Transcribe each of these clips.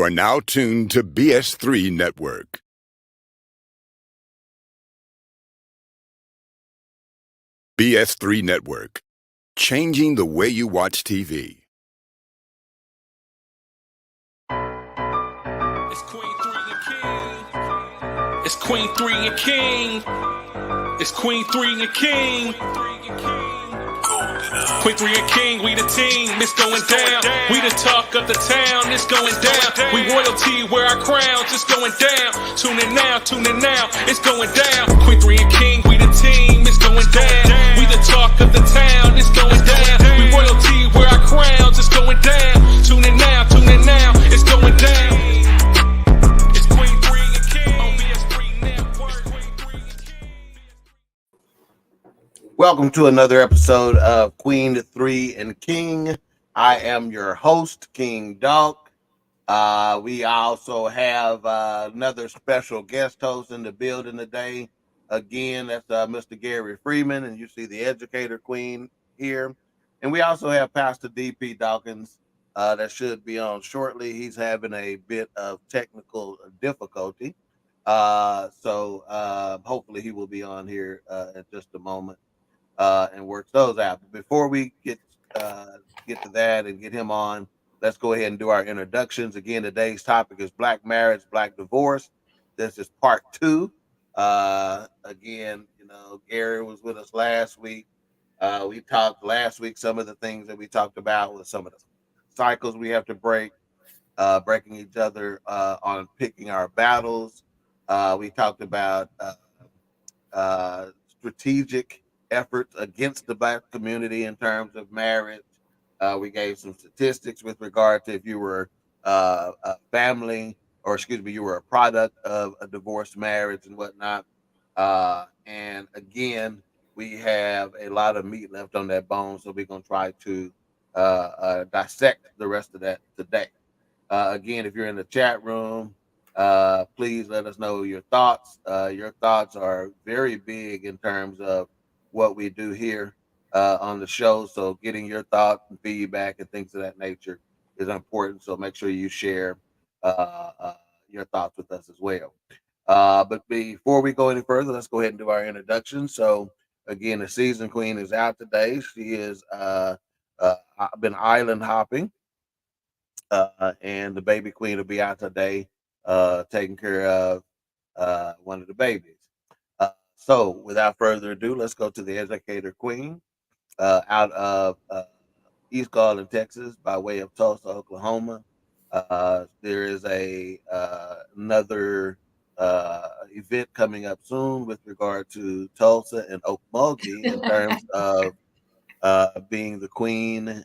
are now tuned to BS3 Network. BS3 Network, changing the way you watch TV. It's Queen 3 and King. It's Queen 3 and King. It's Queen 3 and King. Queen 3 and King, we the team, it's going down. We the talk of the town, it's going down. We royalty, wear our crowns, it's going down. Tune in now, it's going down. Queen 3 and King, we the team, it's going down. We the talk of the town, it's going down. We royalty, wear our crowns, it's going down. Tune in now, it's going down. It's Queen 3 and King on BS3 Network. Welcome to another episode of Queen 3 and King. I am your host, King Dawk. We also have another special guest host in the building today. Again, that's Mr. Gary Freeman, and you see the educator queen here. And we also have Pastor D.P. Dawkins that should be on shortly. He's having a bit of technical difficulty. So hopefully he will be on here in just a moment. And work those out. But before we get to that and get him on, let's go ahead and do our introductions. Again, today's topic is Black marriage, Black divorce. This is part 2. Again, Gary was with us last week. We talked last week, some of the things that we talked about with some of the cycles we have to break, breaking each other on picking our battles. We talked about strategic efforts against the Black community in terms of marriage. We gave some statistics with regard to if you were a family, or you were a product of a divorced marriage and whatnot. And again, we have a lot of meat left on that bone, so we're going to try to dissect the rest of that today. Again, if you're in the chat room, please let us know your thoughts. Your thoughts are very big in terms of what we do here on the show. So getting your thoughts and feedback and things of that nature is important. So make sure you share your thoughts with us as well. But before we go any further, let's go ahead and do our introduction. So again, the season queen is out today. She is been island hopping, and the baby queen will be out today taking care of one of the babies. So without further ado, let's go to the educator queen out of East Garland, Texas, by way of Tulsa, Oklahoma. There is another event coming up soon with regard to Tulsa and Okmulgee in terms of being the queen.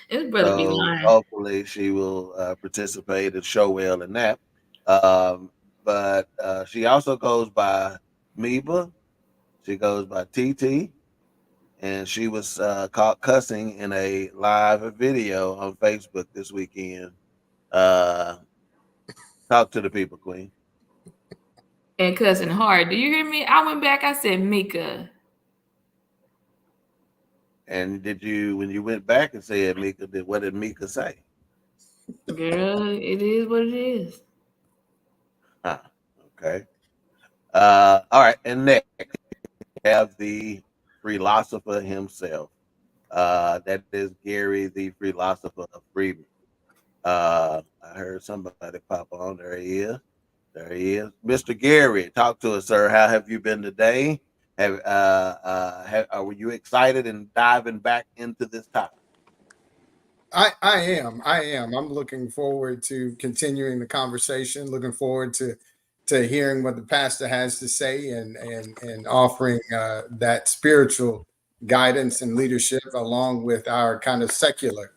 His brother be lying. Hopefully she will participate and show well in that. But she also goes by Meba, she goes by TT, and she was caught cussing in a live video on Facebook this weekend. Talk to the people, Queen. And cussing hard. Do you hear me? I went back, I said Mika. And when you went back and said Mika, what did Mika say? Girl, it is what it is. Okay. All right, and next we have the philosopher himself. That is Gary, the philosopher of Freeman. I heard somebody pop on. There he is. Mr. Gary, talk to us, sir. How have you been today? Were you excited and diving back into this topic? I am. I'm looking forward to continuing the conversation. Looking forward to hearing what the pastor has to say and offering that spiritual guidance and leadership along with our kind of secular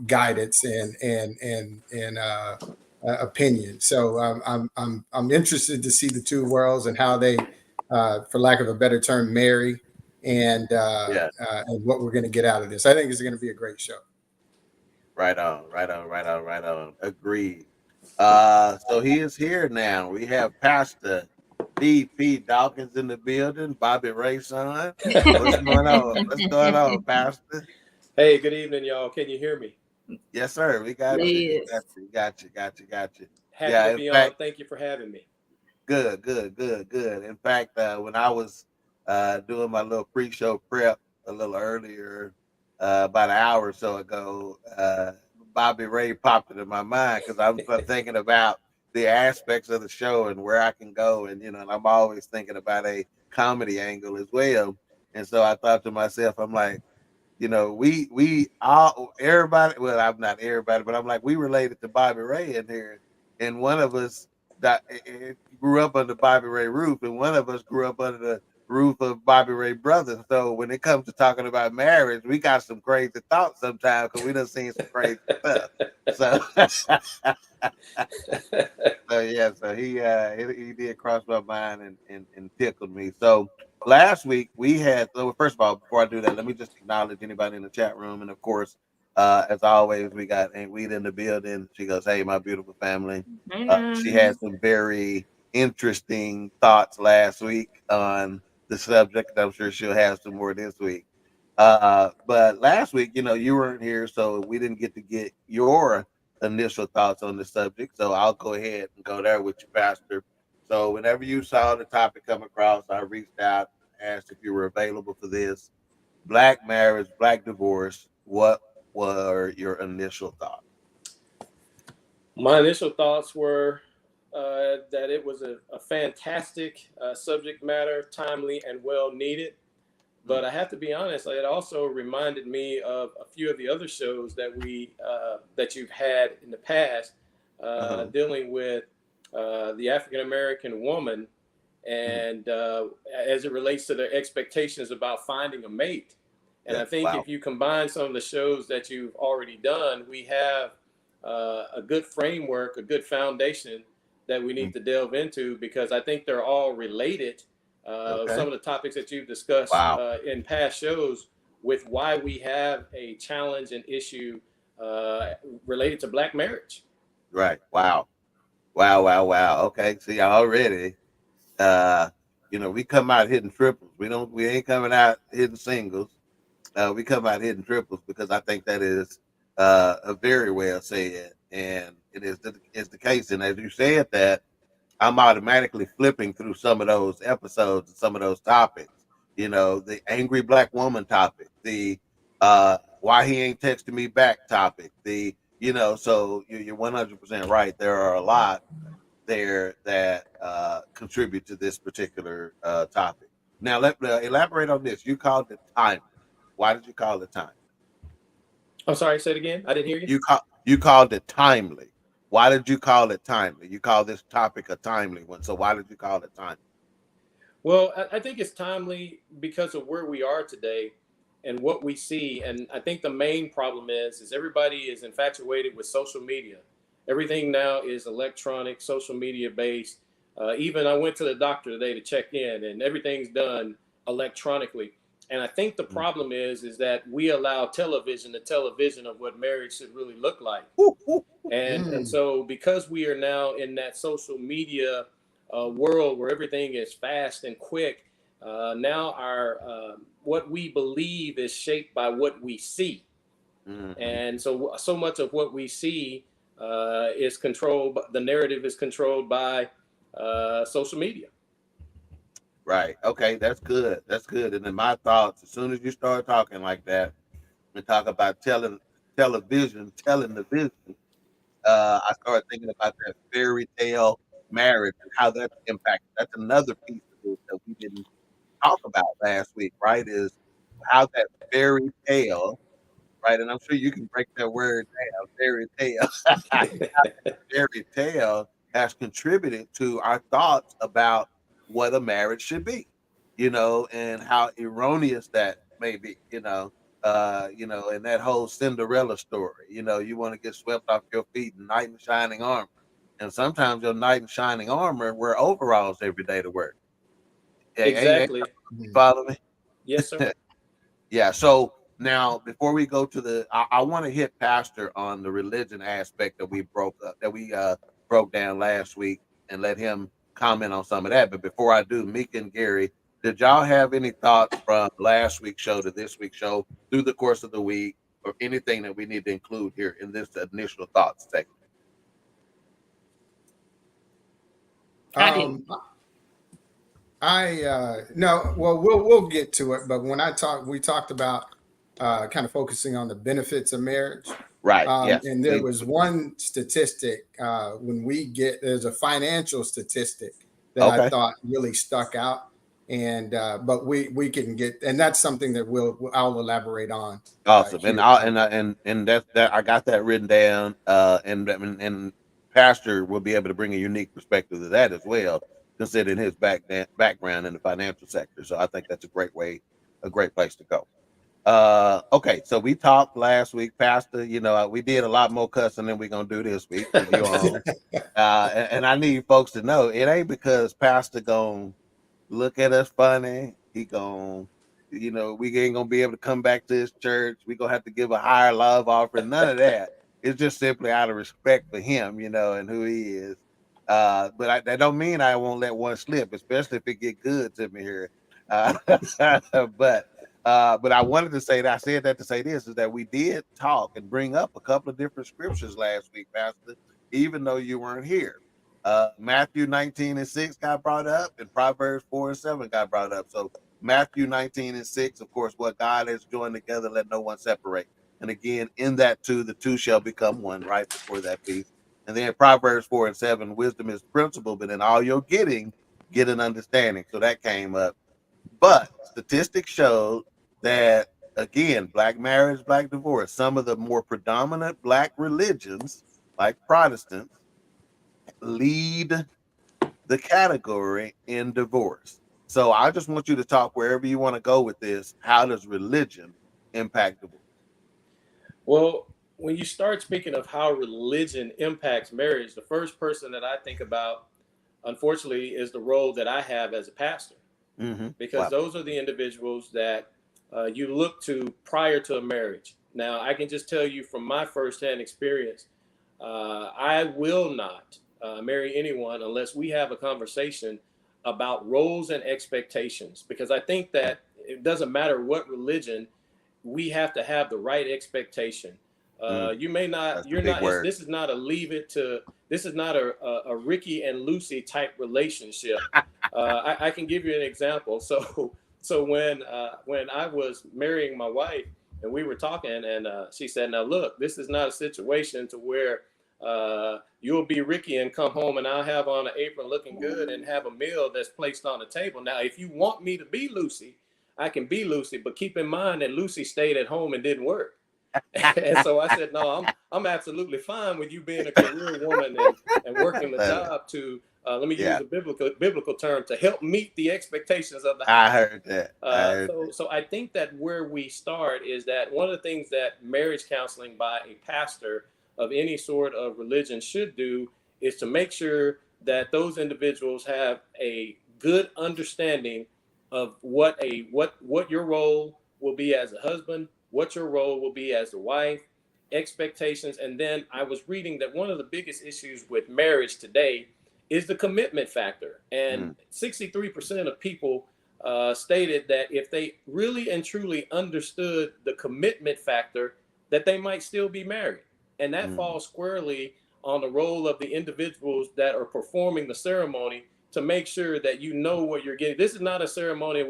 guidance and opinion. So I'm interested to see the two worlds and how they, for lack of a better term, marry and what we're going to get out of this. I think it's going to be a great show. Right on. Agreed. So he is here now. We have Pastor D.P. Dawkins in the building, Bobby Ray's son. What's going on? Pastor? Hey, good evening, y'all. Can you hear me? Yes, sir. We got you. We Yes. got you. Got you. Happy Yeah, to in be on. fact, Thank you for having me. good. In fact, when I was doing my little pre-show prep a little earlier, about an hour or so ago, Bobby Ray popped into my mind because I was thinking about the aspects of the show and where I can go, and and I'm always thinking about a comedy angle as well. And so I thought to myself, I'm like, we all everybody. Well, I'm not everybody, but I'm like we related to Bobby Ray in here, and one of us that grew up under Bobby Ray roof, and one of us grew up under the roof of Bobby Ray brothers. So when it comes to talking about marriage, we got some crazy thoughts sometimes because we done seen some crazy stuff. So, so he did cross my mind and tickled me. So last week we had, so first of all, before I do that, let me just acknowledge anybody in the chat room, and of course, as always, we got Aunt Weed in the building. She goes, "Hey, my beautiful family." She had some very interesting thoughts last week on the subject. I'm sure she'll have some more this week. But last week, you weren't here, so we didn't get to get your initial thoughts on the subject. So I'll go ahead and go there with you, Pastor. So whenever you saw the topic come across, I reached out, asked if you were available for this. Black marriage, black divorce. What were your initial thoughts? My initial thoughts were that it was a fantastic subject matter, timely and well needed. But I have to be honest, it also reminded me of a few of the other shows that you've had in the past, dealing with the African American woman, and as it relates to their expectations about finding a mate. And I think if you combine some of the shows that you've already done, we have a good framework, a good foundation that we need to delve into, because I think they're all related. Some of the topics that you've discussed in past shows with why we have a challenge and issue related to black marriage. Right. Wow. Okay. See, already, we come out hitting triples. We ain't coming out hitting singles. We come out hitting triples because I think that is a very well said, and it's the case. And as you said that, I'm automatically flipping through some of those episodes and some of those topics. The angry black woman topic, the why he ain't texting me back topic, so you're 100% right. There are a lot there that contribute to this particular topic. Now, let elaborate on this. You called it timely. Why did you call it timely? I'm sorry, say it again. I didn't hear you. You called it timely. Why did you call it timely? You call this topic a timely one. So why did you call it timely? Well, I think it's timely because of where we are today and what we see. And I think the main problem is everybody is infatuated with social media. Everything now is electronic, social media based. Even I went to the doctor today to check in, and everything's done electronically. And I think the problem is that we allow television the television of what marriage should really look like. And so because we are now in that social media world where everything is fast and quick, now our what we believe is shaped by what we see. And so much of what we see is controlled. The narrative is controlled by social media. Right. Okay. That's good. That's good. And then my thoughts, as soon as you start talking like that and talk about telling the vision, I started thinking about that fairy tale marriage and how that's impacted. That's another piece of this that we didn't talk about last week, right? Is how that fairy tale, right? And I'm sure you can break that word down, fairy tale. Fairy tale has contributed to our thoughts about what a marriage should be, and how erroneous that may be, and that whole Cinderella story, you want to get swept off your feet in knight in shining armor. And sometimes your knight in shining armor wear overalls every day to work. Exactly. You follow me? Yes, sir. Yeah. So now, before we go to I want to hit Pastor on the religion aspect that we broke down last week, and let him comment on some of that. But before I do, Meek and Gary, did y'all have any thoughts from last week's show to this week's show through the course of the week? or anything that we need to include here in this initial thoughts section? I didn't. No, well, we'll get to it, but when we talked about kind of focusing on the benefits of marriage. Right. Yes. And there was one statistic there's a financial statistic that I Okay. thought really stuck out, and but we can get, and that's something that I'll elaborate on. Awesome. Here. And that I got that written down. And Pastor will be able to bring a unique perspective to that as well, considering his background in the financial sector. So I think that's a great place to go. Okay, so we talked last week, Pastor. We did a lot more cussing than we're gonna do this week. And I need folks to know it ain't because Pastor gonna look at us funny. He gonna, we ain't gonna be able to come back to his church. We gonna have to give a higher love offering. None of that. It's just simply out of respect for him, and who he is. But that don't mean I won't let one slip, especially if it get good to me here. But I wanted to say that I said that to say this is that we did talk and bring up a couple of different scriptures last week, Pastor, even though you weren't here. Matthew 19:6 got brought up, and Proverbs 4:7 got brought up. So Matthew 19:6, of course, what God has joined together, let no one separate. And again, in that two, the two shall become one, right before that piece. And then Proverbs 4:7, wisdom is principle, but in all you're getting, get an understanding. So that came up. But statistics show that, again, black marriage, black divorce, some of the more predominant black religions, like Protestants, lead the category in divorce. So I just want you to talk wherever you want to go with this. How does religion impact divorce? Well, when you start speaking of how religion impacts marriage, the first person that I think about, unfortunately, is the role that I have as a pastor. Because those are the individuals that you look to prior to a marriage. Now, I can just tell you from my firsthand experience, I will not marry anyone unless we have a conversation about roles and expectations, because I think that it doesn't matter what religion, we have to have the right expectation. You may not, you're not, this is not a this is not a Ricky and Lucy type relationship. I can give you an example. So when I was marrying my wife and we were talking, and she said, now look, this is not a situation to where you'll be Ricky and come home and I'll have on an apron looking good and have a meal that's placed on the table. Now, if you want me to be Lucy, I can be Lucy, but keep in mind that Lucy stayed at home and didn't work. And so I said, no, I'm absolutely fine with you being a career woman and working the job to, let me use a biblical term, to help meet the expectations of the house. I heard that. So I think that where we start is that one of the things that marriage counseling by a pastor of any sort of religion should do is to make sure that those individuals have a good understanding of what your role will be as a husband, what your role will be as a wife, expectations. And then I was reading that one of the biggest issues with marriage today is the commitment factor. And 63% of people stated that if they really and truly understood the commitment factor, that they might still be married. And that falls squarely on the role of the individuals that are performing the ceremony to make sure that you know what you're getting. This is not a ceremony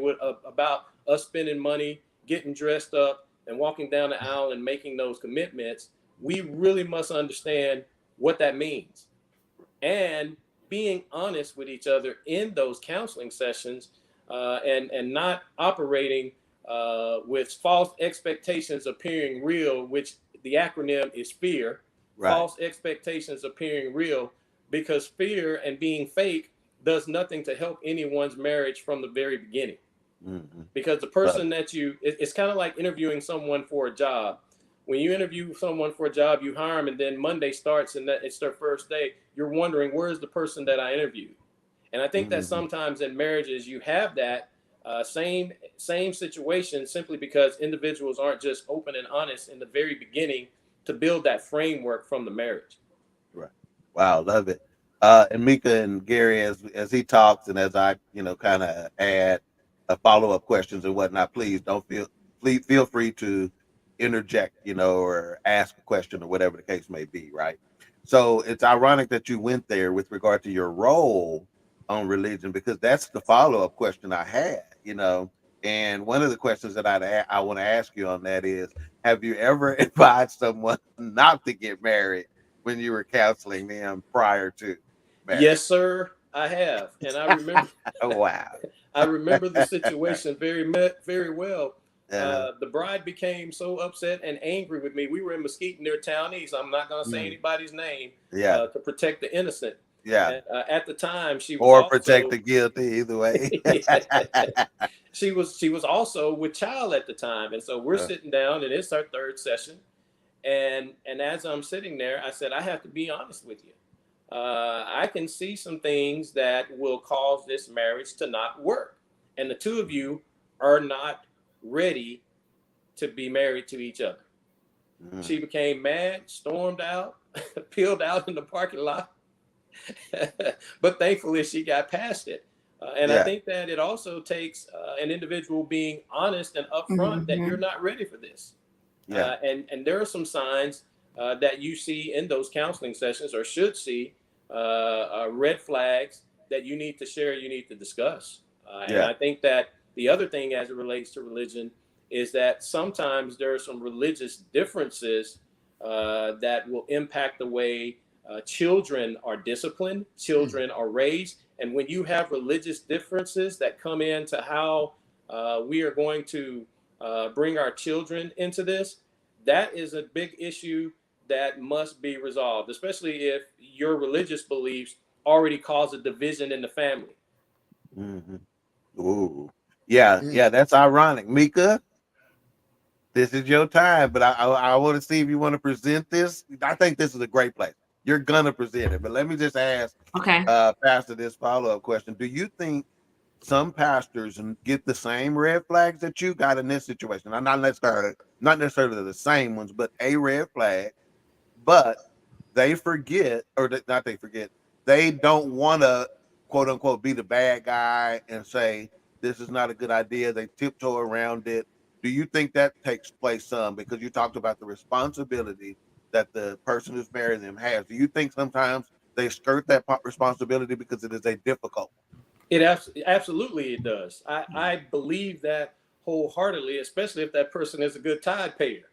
about us spending money, getting dressed up, and walking down the aisle and making those commitments. We really must understand what that means. And being honest with each other in those counseling sessions, and not operating with false expectations appearing real, which the acronym is FEAR. Right. False expectations appearing real, because fear and being fake does nothing to help anyone's marriage from the very beginning. Because the person it's kind of like interviewing someone for a job. When you interview someone for a job, you hire them, and then Monday starts and it's their first day. You're wondering, where's the person that I interviewed? And I think that sometimes in marriages you have that same situation, simply because individuals aren't just open and honest in the very beginning to build that framework from the marriage. Right. Wow, love it. And Mika and Gary, as he talks and as I kind of add follow-up questions and whatnot, please feel free to interject, or ask a question or whatever the case may be, right? So it's ironic that you went there with regard to your role on religion, because that's the follow-up question I had. And one of the questions that I want to ask you on that is, have you ever advised someone not to get married when you were counseling them prior to marriage? Yes, sir, I have, and I remember. Oh, wow. I remember the situation very well. Uh, The bride became so upset and angry with me. We were in Mesquite near Townies. I'm not going to say anybody's name yeah, to protect the innocent. yeah. And, at the time, she was Or also protect the guilty, either way. she was also with child at the time, and so we're sitting down, and it's our third session. And as I'm sitting there, I said, I have to be honest with you. I can see some things that will cause this marriage to not work. And the two of you are not ready to be married to each other. She became mad, stormed out, peeled out in the parking lot. But thankfully, she got past it. And I think that it also takes an individual being honest and upfront that you're not ready for this. Yeah. And there are some signs that you see in those counseling sessions, or should see, red flags that you need to share, you need to discuss. And I think that the other thing as it relates to religion is that sometimes there are some religious differences that will impact the way children are disciplined, children are raised. And when you have religious differences that come into how we are going to bring our children into this, that is a big issue that must be resolved, especially if your religious beliefs already cause a division in the family. Ooh, yeah, that's ironic. Mika, this is your time, but I want to see if you want to present this. I think this is a great place. You're gonna present it, but let me just ask, Pastor, this follow-up question: do you think some pastors get the same red flags that you got in this situation? I'm not necessarily the same ones, but a red flag, but they forget, or not they forget, they don't want to, quote unquote, be the bad guy and say this is not a good idea. They tiptoe around it. Do you think that takes place some? Because you talked about the responsibility that the person who's marrying them has. Do you think sometimes they skirt that responsibility because it is a difficult one? It absolutely it does. I believe that wholeheartedly, especially if that person is a good tithe payer.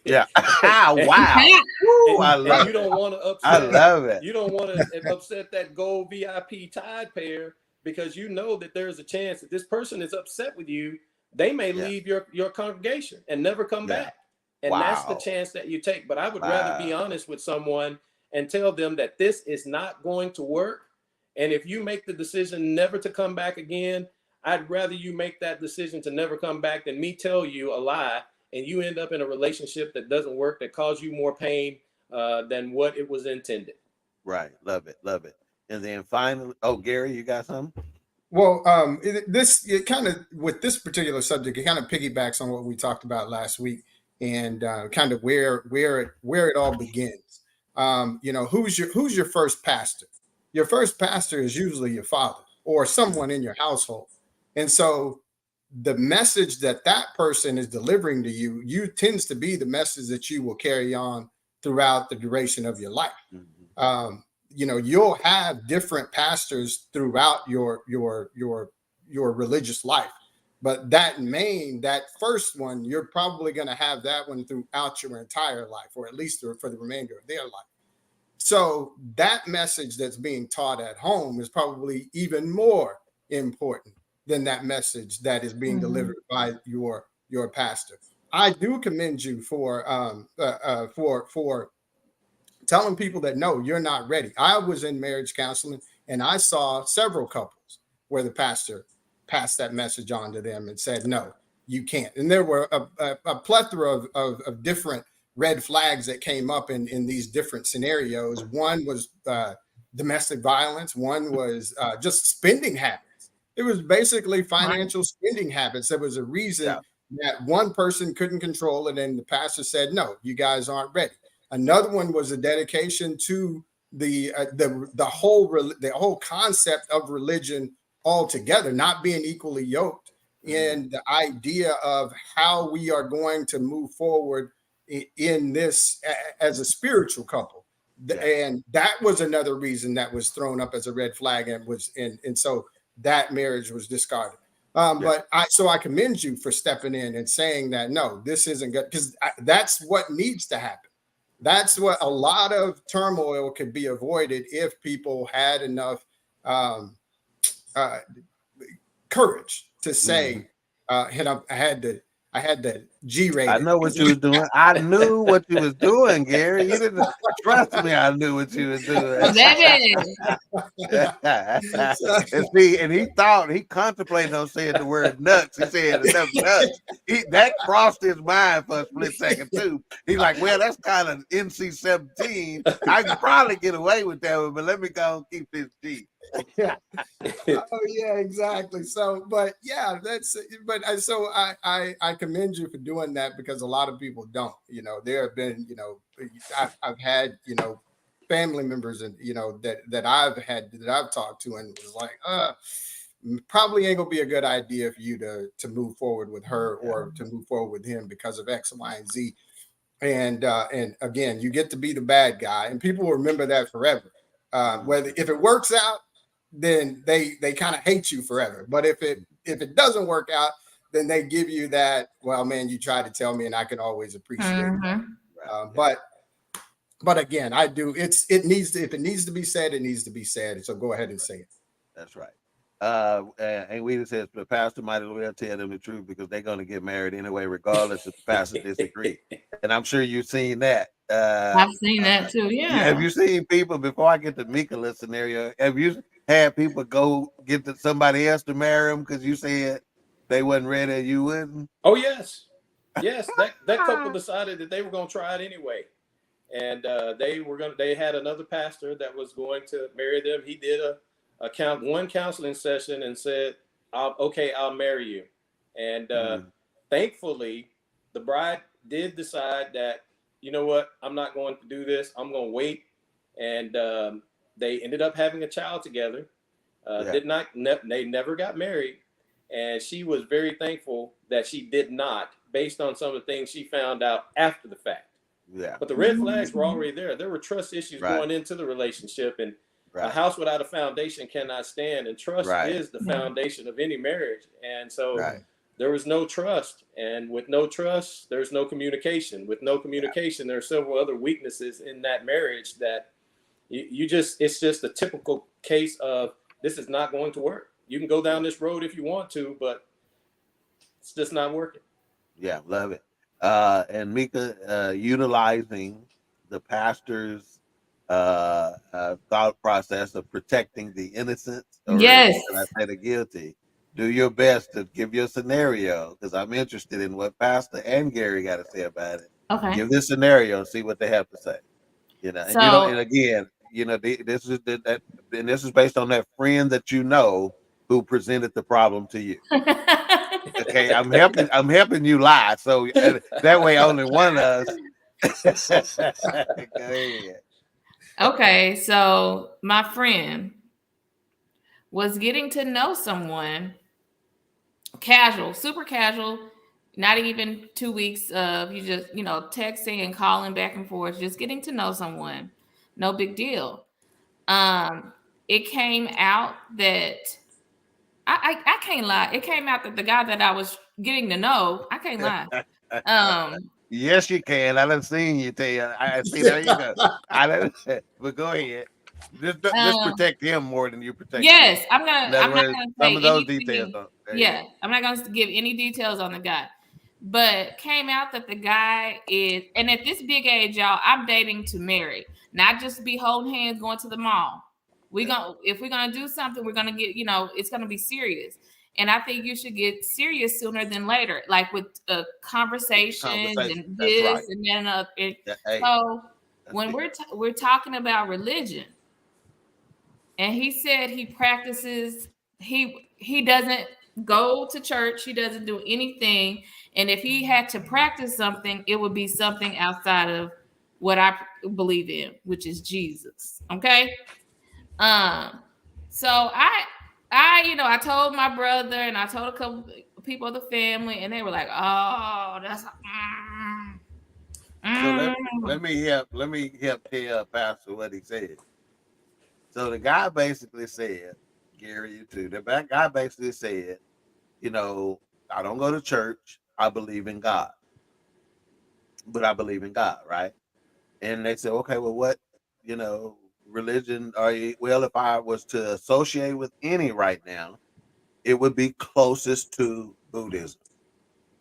Yeah. Wow. Ooh, I love it. You don't want to upset. I love it. You don't want to upset that gold VIP tithe payer, because you know that there's a chance that this person is upset with you. They may leave your congregation and never come back. And that's the chance that you take. But I would rather be honest with someone and tell them that this is not going to work. And if you make the decision never to come back again, I'd rather you make that decision to never come back than me tell you a lie and you end up in a relationship that doesn't work, that causes you more pain than what it was intended. Right. Love it. Love it. And then finally, Gary, you got something? Well, it kind of, with this particular subject, it kind of piggybacks on what we talked about last week, and kind of where it all begins. Who's your first pastor? Your first pastor is usually your father or someone in your household. And so the message that person is delivering to you tends to be the message that you will carry on throughout the duration of your life. You'll have different pastors throughout your religious life, but that first one, you're probably going to have that one throughout your entire life, or at least for the remainder of their life. So that message that's being taught at home is probably even more important than that message that is being delivered by your pastor. I do commend you for telling people that, no, you're not ready. I was in marriage counseling and I saw several couples where the pastor passed that message on to them and said, no, you can't. And there were a plethora of different red flags that came up in these different scenarios. One was domestic violence. One was just spending habits. It was basically financial spending habits. There was a reason that one person couldn't control it, and the pastor said, no, you guys aren't ready. Another one was a dedication to the whole concept of religion altogether, not being equally yoked in the idea of how we are going to move forward in this as a spiritual couple. And that was another reason that was thrown up as a red flag, and so that marriage was discarded. But I commend you for stepping in and saying that no, this isn't good, because that's what needs to happen. That's what a lot of turmoil could be avoided if people had enough courage to say, and I had the G rated. I know what you was doing. I knew what you was doing, Gary. You didn't trust me. I knew what you was doing. And see, and he contemplated on saying the word nuts. He said enough nuts. That crossed his mind for a split second too. He's like, well, that's kind of NC-17. I could probably get away with that one, but let me go and keep this G. Yeah. Oh yeah, exactly. So, but yeah, so I commend you for doing that, because a lot of people don't. There have been, I've had, family members and that I've talked to, and it was like, probably ain't gonna be a good idea for you to move forward with her or to move forward with him because of X, Y, and Z. And again, you get to be the bad guy, and people will remember that forever. Whether if it works out, then they kind of hate you forever. But if it doesn't work out, then they give you that, well, man, you tried to tell me, and I can always appreciate it. But again, I do. If it needs to be said, it needs to be said. So go ahead and say it. That's right. And we says the pastor might as well tell them the truth, because they're going to get married anyway, regardless if the pastor disagree. And I'm sure you've seen that. I've seen that too. Yeah. Have you seen people, before I get to Mikala's scenario, have you had people go get somebody else to marry them because you said they wasn't ready and you wouldn't? Oh yes. That couple decided that they were going to try it anyway. And they had another pastor that was going to marry them. He did one counseling session and said, I'll marry you. And thankfully, the bride did decide that, you know what, I'm not going to do this. I'm going to wait. And they ended up having a child together. They never got married. And she was very thankful that she did not, based on some of the things she found out after the fact. Yeah. But the red flags were already there. There were trust issues going into the relationship, and a house without a foundation cannot stand. And trust is the foundation of any marriage. And so there was no trust. And with no trust, there's no communication. With no communication, there are several other weaknesses in that marriage that it's just a typical case of, this is not going to work. You can go down this road if you want to, but it's just not working. Yeah, love it. And Mika, utilizing the pastor's thought process of protecting the innocent, or I say the guilty, do your best to give your scenario, because I'm interested in what Pastor and Gary got to say about it. Okay. Give this scenario and see what they have to say. And again, this is based on that friend that who presented the problem to you. Okay, I'm helping you lie, so that way only one of us. Go ahead. Okay, so my friend was getting to know someone super casual, not even 2 weeks of you just texting and calling back and forth, just getting to know someone, no big deal. It came out that I can't lie. It came out that the guy that I was getting to know, I can't lie. Yes, you can. I done seen you tell you. I see. There you go. But go ahead. Just protect him more than you protect. Yes, him. I'm not gonna say some of those details. I'm not gonna give any details on the guy. But came out that the guy is, and at this big age, y'all, I'm dating to marry, not just be holding hands going to the mall. If we're gonna do something, we're gonna get, it's gonna be serious. And I think you should get serious sooner than later, like with conversations and this and then so when we're talking about religion, and he said he practices, he doesn't go to church, he doesn't do anything, and if he had to practice something, it would be something outside of what I believe in, which is Jesus. Okay. So I told my brother and I told a couple people of the family, and they were like, "Oh, that's." So let me help tell Pastor what he said. So the guy basically said, Gary, you too. The guy basically said, I don't go to church. I believe in God, but I believe in God, right? And they said, okay, well, what, religion are you? Well, if I was to associate with any right now, it would be closest to Buddhism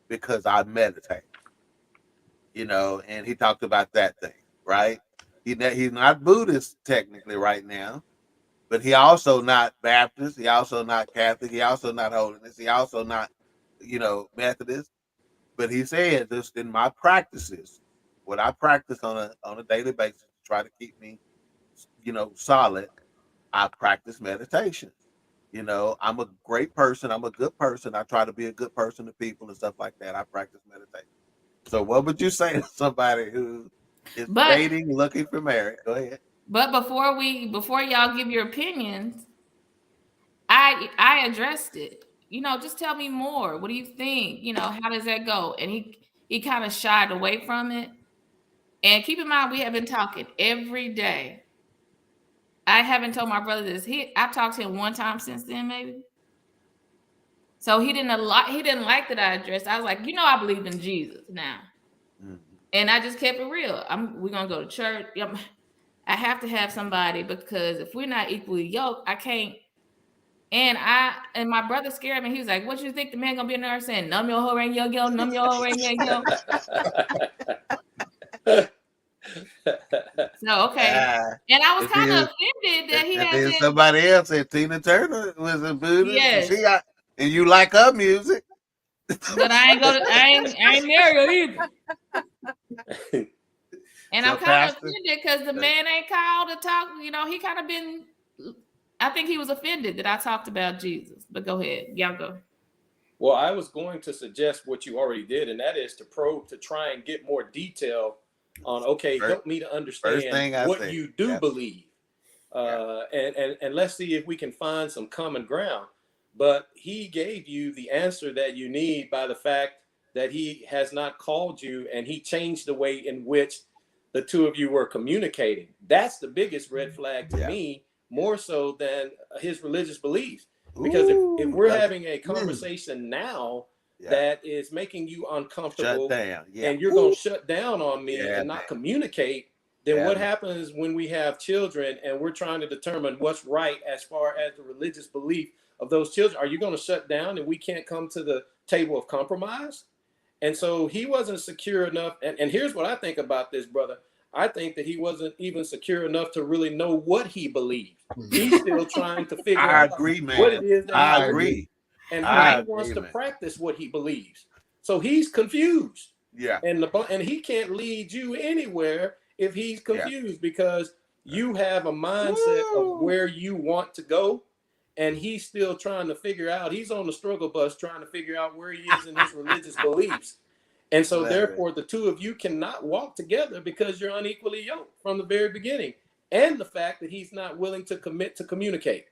because I meditate, and he talked about that thing, right? He's not Buddhist technically right now, but he also not Baptist. He also not Catholic. He also not Holiness. He also not, Methodist. But he said, just in my practices, what I practice on a daily basis to try to keep me, solid, I practice meditation. I'm a great person. I'm a good person. I try to be a good person to people and stuff like that. I practice meditation. So what would you say to somebody who is dating, looking for marriage? Go ahead. But before y'all give your opinions, I addressed it. Just tell me more. What do you think? How does that go? And he kind of shied away from it. And keep in mind, we have been talking every day. I haven't told my brother this. I talked to him one time since then, maybe. So he didn't like that I addressed. I was like, I believe in Jesus now. Mm-hmm. And I just kept it real. We're gonna go to church. I have to have somebody because if we're not equally yoked, I can't. And my brother scared me. He was like, "What you think the man gonna be in there saying? Num your ho ring yo yo, num your ho ring yo yo." So okay, and I was kind of offended that he had. And then somebody else said Tina Turner was a Buddhist. Yes. And you like her music. But I ain't married either. And I'm kind of offended because the man ain't called to talk. He kind of been. I think he was offended that I talked about Jesus. But go ahead, y'all go. Well, I was going to suggest what you already did, and that is to probe to try and get more detail on. Okay, help me to understand what you do believe, and let's see if we can find some common ground. But he gave you the answer that you need by the fact that he has not called you, and he changed the way in which the two of you were communicating. That's the biggest red flag to me, more so than his religious beliefs. Because if we're having a conversation now that is making you uncomfortable and you're going to shut down on me and not communicate, then what happens when we have children and we're trying to determine what's right as far as the religious belief of those children? Are you going to shut down and we can't come to the table of compromise? And so he wasn't secure enough. And here's what I think about this, brother. I think that he wasn't even secure enough to really know what he believed. He's still trying to figure out what it is that I agree. And how he wants to practice what he believes. So he's confused. Yeah. And he can't lead you anywhere if he's confused because you have a mindset of where you want to go. And he's still trying to figure out, he's on the struggle bus trying to figure out where he is in his religious beliefs. And so therefore, the two of you cannot walk together because you're unequally yoked from the very beginning. And the fact that he's not willing to commit to communicate.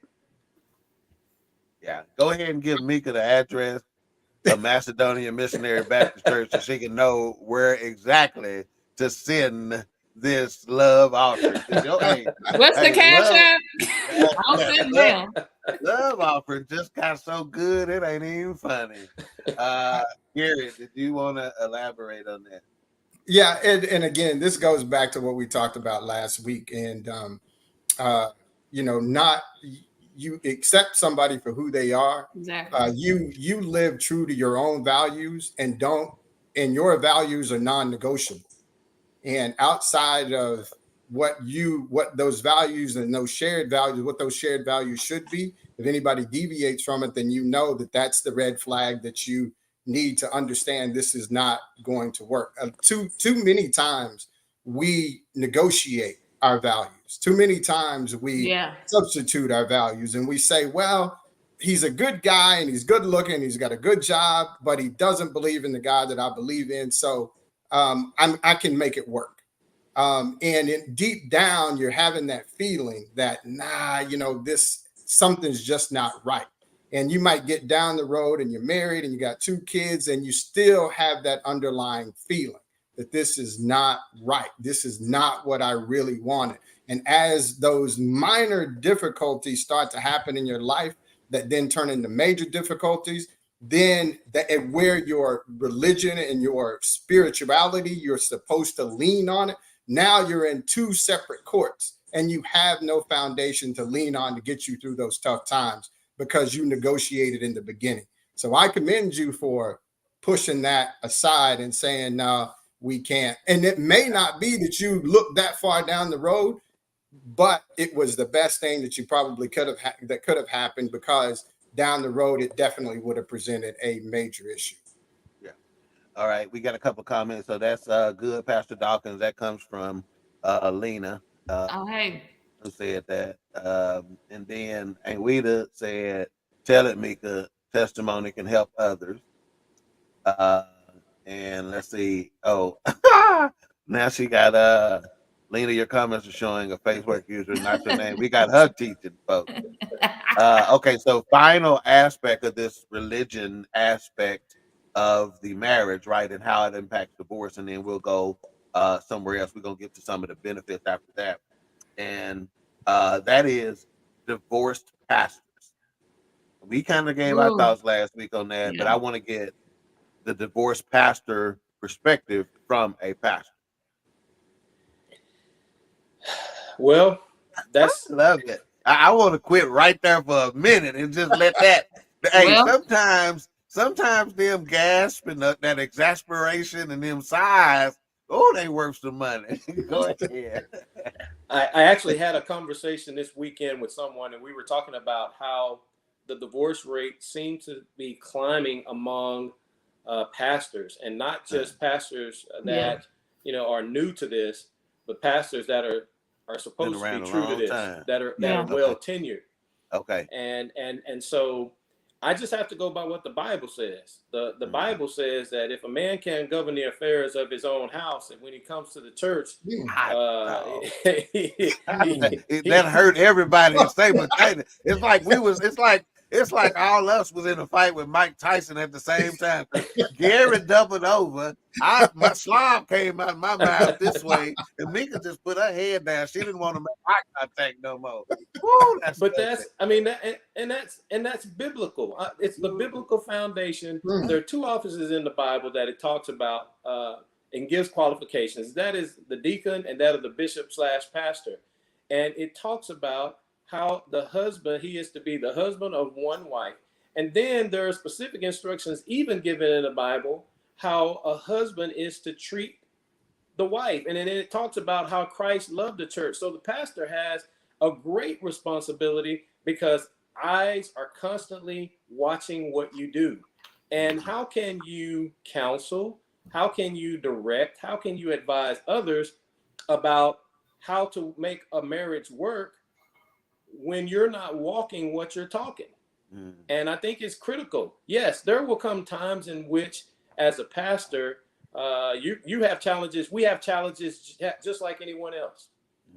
Yeah. Go ahead and give Mika the address of Macedonia Missionary Baptist Church so she can know where exactly to send this love offering. What's the cash app? I'll send them. Love offering just got so good it ain't even funny. Gary, did you want to elaborate on that? Yeah, and again, this goes back to what we talked about last week, and not you accept somebody for who they are. Exactly. You live true to your own values and your values are non-negotiable. And outside of what those values and those shared values, what those shared values should be, if anybody deviates from it, then you know that that's the red flag that you need to understand this is not going to work. Too many times we negotiate our values. Too many times we substitute our values and we say, well, he's a good guy and he's good looking, he's got a good job, but he doesn't believe in the God that I believe in. So I can make it work. And deep down, you're having that feeling that, something's just not right. And you might get down the road and you're married and you got 2 kids and you still have that underlying feeling that this is not right. This is not what I really wanted. And as those minor difficulties start to happen in your life that then turn into major difficulties, then where your religion and your spirituality, you're supposed to lean on it. Now you're in 2 separate courts and you have no foundation to lean on to get you through those tough times because you negotiated in the beginning. So I commend you for pushing that aside and saying, no, we can't. And it may not be that you look that far down the road, but it was the best thing that you probably could have happened, because down the road, it definitely would have presented a major issue. Yeah. All right. We got a couple comments. So that's good, Pastor Dawkins. That comes from Lena. Oh, hey. Who said that. And then Anwita said, tell it, Mika, testimony can help others. And let's see. Oh, now she got Lena, your comments are showing a Facebook user, not your name. We got hug teaching, folks. Okay, so final aspect of this religion aspect of the marriage, right, and how it impacts divorce, and then we'll go somewhere else. We're gonna get to some of the benefits after that, and that is divorced pastors. We kind of gave our thoughts last week on that, but I want to get the divorced pastor perspective from a pastor. Well, that's I love it. I want to quit right there for a minute and just let that. Hey, sometimes them gasp and that exasperation and them sighs, oh, they worth some money. Go ahead. I actually had a conversation this weekend with someone, and we were talking about how the divorce rate seems to be climbing among pastors, and not just pastors that are new to this, but pastors that are supposed to be true to this, that are well tenured. Okay. And so I just have to go by what the Bible says. The Bible says that if a man can't govern the affairs of his own house, and when he comes to the church, that hurt everybody to say, but it's like all us was in a fight with Mike Tyson at the same time. Gary doubled over. My slob came out of my mouth this way, and Mika just put her head down. She didn't want to make eye contact no more. Woo, that's biblical. It's the biblical foundation. There are 2 offices in the Bible that it talks about and gives qualifications. That is the deacon and that of the bishop/pastor. And it talks about how the husband, he is to be the husband of one wife. And then there are specific instructions even given in the Bible how a husband is to treat the wife. And then it talks about how Christ loved the church. So the pastor has a great responsibility, because eyes are constantly watching what you do. And how can you counsel? How can you direct? How can you advise others about how to make a marriage work when you're not walking what you're talking? And I think it's critical. Yes, there will come times in which, as a pastor, you have challenges. We have challenges just like anyone else.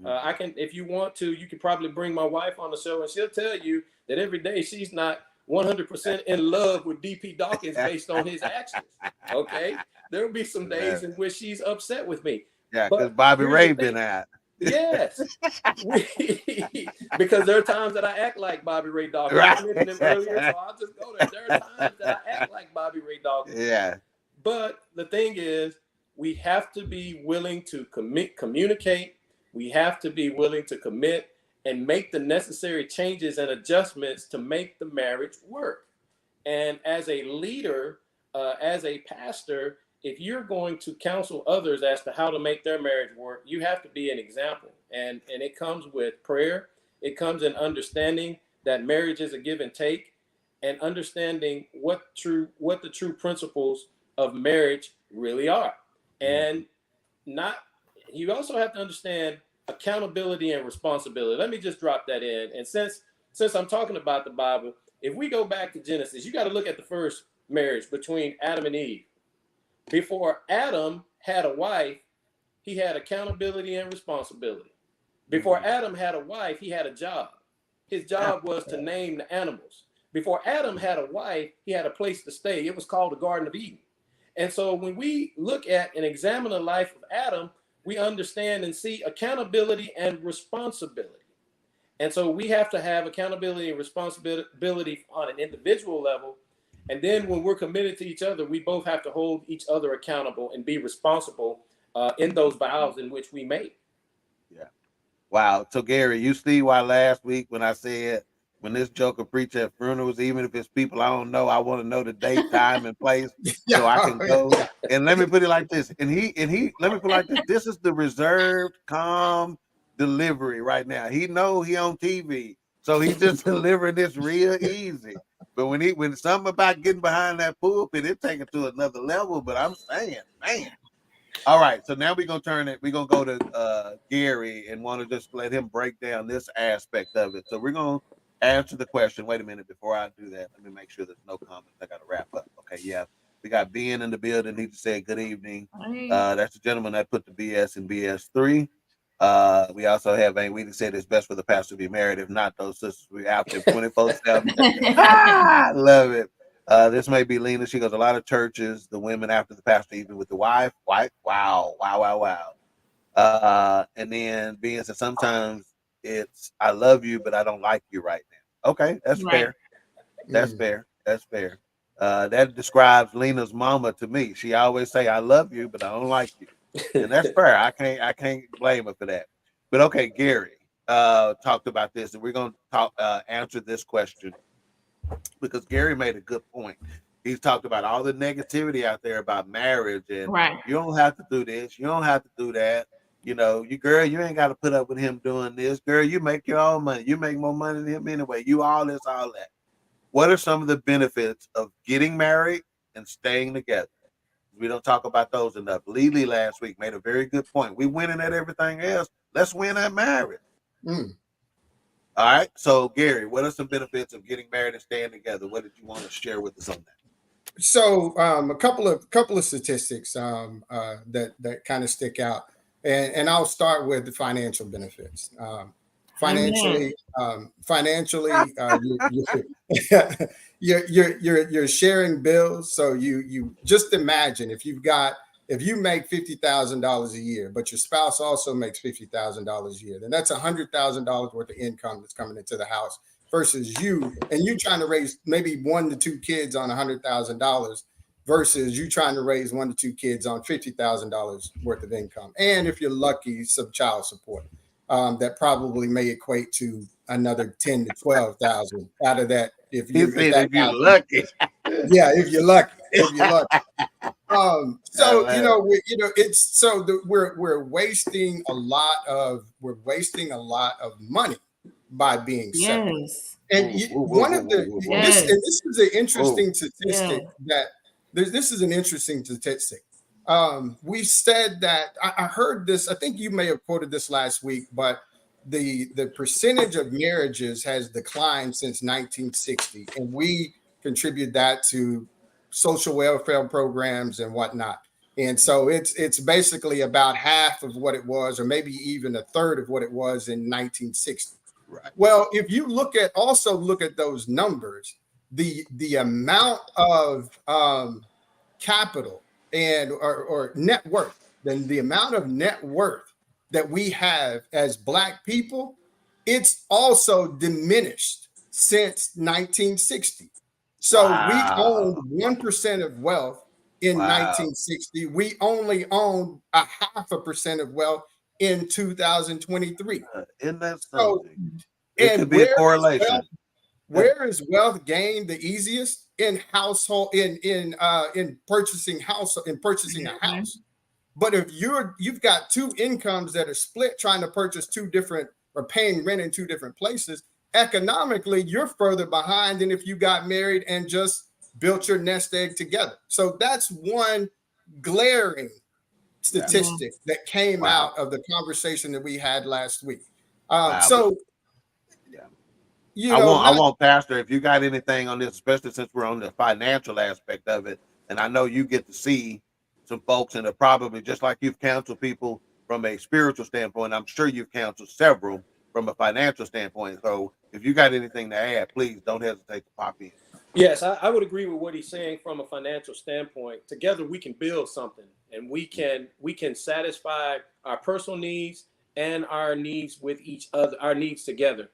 If you want to, you could probably bring my wife on the show, and she'll tell you that every day she's not 100% in love with DP Dawkins based on his actions. Okay, there will be some days in which she's upset with me. Yeah, because Bobby Ray been out. Yes, because there are times that I act like Bobby Ray Dawkins. Right. I mentioned him earlier, so I'll just go there. There are times that I act like Bobby Ray Dawkins. Yeah. But the thing is, we have to be willing to communicate. We have to be willing to commit and make the necessary changes and adjustments to make the marriage work. And as a leader, as a pastor, if you're going to counsel others as to how to make their marriage work, you have to be an example. And it comes with prayer. It comes in understanding that marriage is a give and take, and understanding what the true principles of marriage really are. And you also have to understand accountability and responsibility. Let me just drop that in. And since I'm talking about the Bible, if we go back to Genesis, you got to look at the first marriage between Adam and Eve. Before Adam had a wife, he had accountability and responsibility. Before Adam had a wife, he had a job. His job was to name the animals. Before Adam had a wife, he had a place to stay. It was called the Garden of Eden. And so when we look at and examine the life of Adam, we understand and see accountability and responsibility. And so we have to have accountability and responsibility on an individual level. And then when we're committed to each other, we both have to hold each other accountable and be responsible in those vows in which we make. Yeah. Wow. So Gary, you see why last week when I said when this joker preach at funerals, even if it's people I don't know, I want to know the date, time, and place so I can go. Yeah. And let me put it like this. And he let me put it like this. This is the reserved, calm delivery right now. He know he on TV. So he's just delivering this real easy. But when something about getting behind that pulpit, it take it to another level. But I'm saying, man. All right, so now we're gonna turn it. We're gonna go to Gary and want to just let him break down this aspect of it. So we're gonna answer the question. Wait a minute, before I do that, let me make sure there's no comments. I gotta wrap up. Okay, yeah, we got Ben in the building. He just said good evening. That's the gentleman that put the BS in BS3. We also have we said it's best for the pastor to be married. If not, those sisters we out there 24/7. I love it. This may be Lena. She goes, a lot of churches, the women after the pastor, even with the wife. Wow. And then being said, sometimes it's, I love you, but I don't like you right now. Okay, that's fair. That's fair. That's fair. That describes Lena's mama to me. She always say, I love you, but I don't like you. And that's fair. I can't blame her for that. But okay, Gary talked about this, and we're going to answer this question. Because Gary made a good point. He's talked about all the negativity out there about marriage, and you don't have to do this, you don't have to do that. You know, you ain't got to put up with him doing this. Girl, you make your own money. You make more money than him anyway. You all this, all that. What are some of the benefits of getting married and staying together? We don't talk about those enough. Lily last week made a very good point. We winning at everything else. Let's win at marriage. All right. So, Gary, what are some benefits of getting married and staying together? What did you want to share with us on that? So, a couple of statistics that kind of stick out, and I'll start with the financial benefits. Financially, you're sharing bills. So you just imagine if you make $50,000 a year, but your spouse also makes $50,000 a year, then that's $100,000 worth of income that's coming into the house versus you trying to raise maybe 1 to 2 kids on $100,000 versus you trying to raise 1 to 2 kids on $50,000 worth of income. And if you're lucky, some child support that probably may equate to another 10 to 12,000 out of that. If you're lucky. Yeah, if you're lucky. We're wasting a lot of money by being separate. And this is an interesting statistic this is an interesting statistic. We said that I heard this. I think you may have quoted this last week, but the percentage of marriages has declined since 1960, and we contribute that to social welfare programs and whatnot. And so it's basically about half of what it was, or maybe even a third of what it was in 1960. Right. Well, if you look at those numbers, the amount of capital and or net worth, then the amount of net worth that we have as Black people, it's also diminished since 1960. So we owned 1% of wealth in 1960. We only own 0.5% of wealth in 2023. Isn't that something? So, it could be a correlation. Where is wealth gained the easiest? In household, in purchasing a house. But if you've got 2 incomes that are split, trying to purchase 2 different or paying rent in 2 different places, economically you're further behind than if you got married and just built your nest egg together. So that's one glaring statistic that came out of the conversation that we had last week. I want Pastor, if you got anything on this, especially since we're on the financial aspect of it, and I know you get to see some folks, and are probably just like you've counseled people from a spiritual standpoint. I'm sure you've counseled several from a financial standpoint. So if you got anything to add, please don't hesitate to pop in. Yes, I would agree with what he's saying from a financial standpoint. Together we can build something, and we can satisfy our personal needs and our needs with each other, our needs together.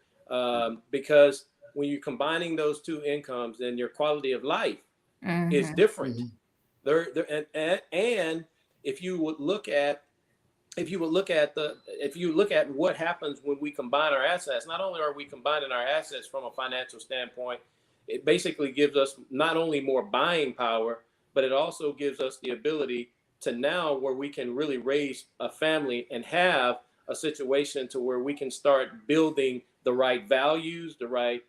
Because when you're combining those two incomes, then your quality of life is different. And if you would look at if you look at what happens when we combine our assets, not only are we combining our assets from a financial standpoint, it basically gives us not only more buying power, but it also gives us the ability to now where we can really raise a family and have a situation to where we can start building the right values, the right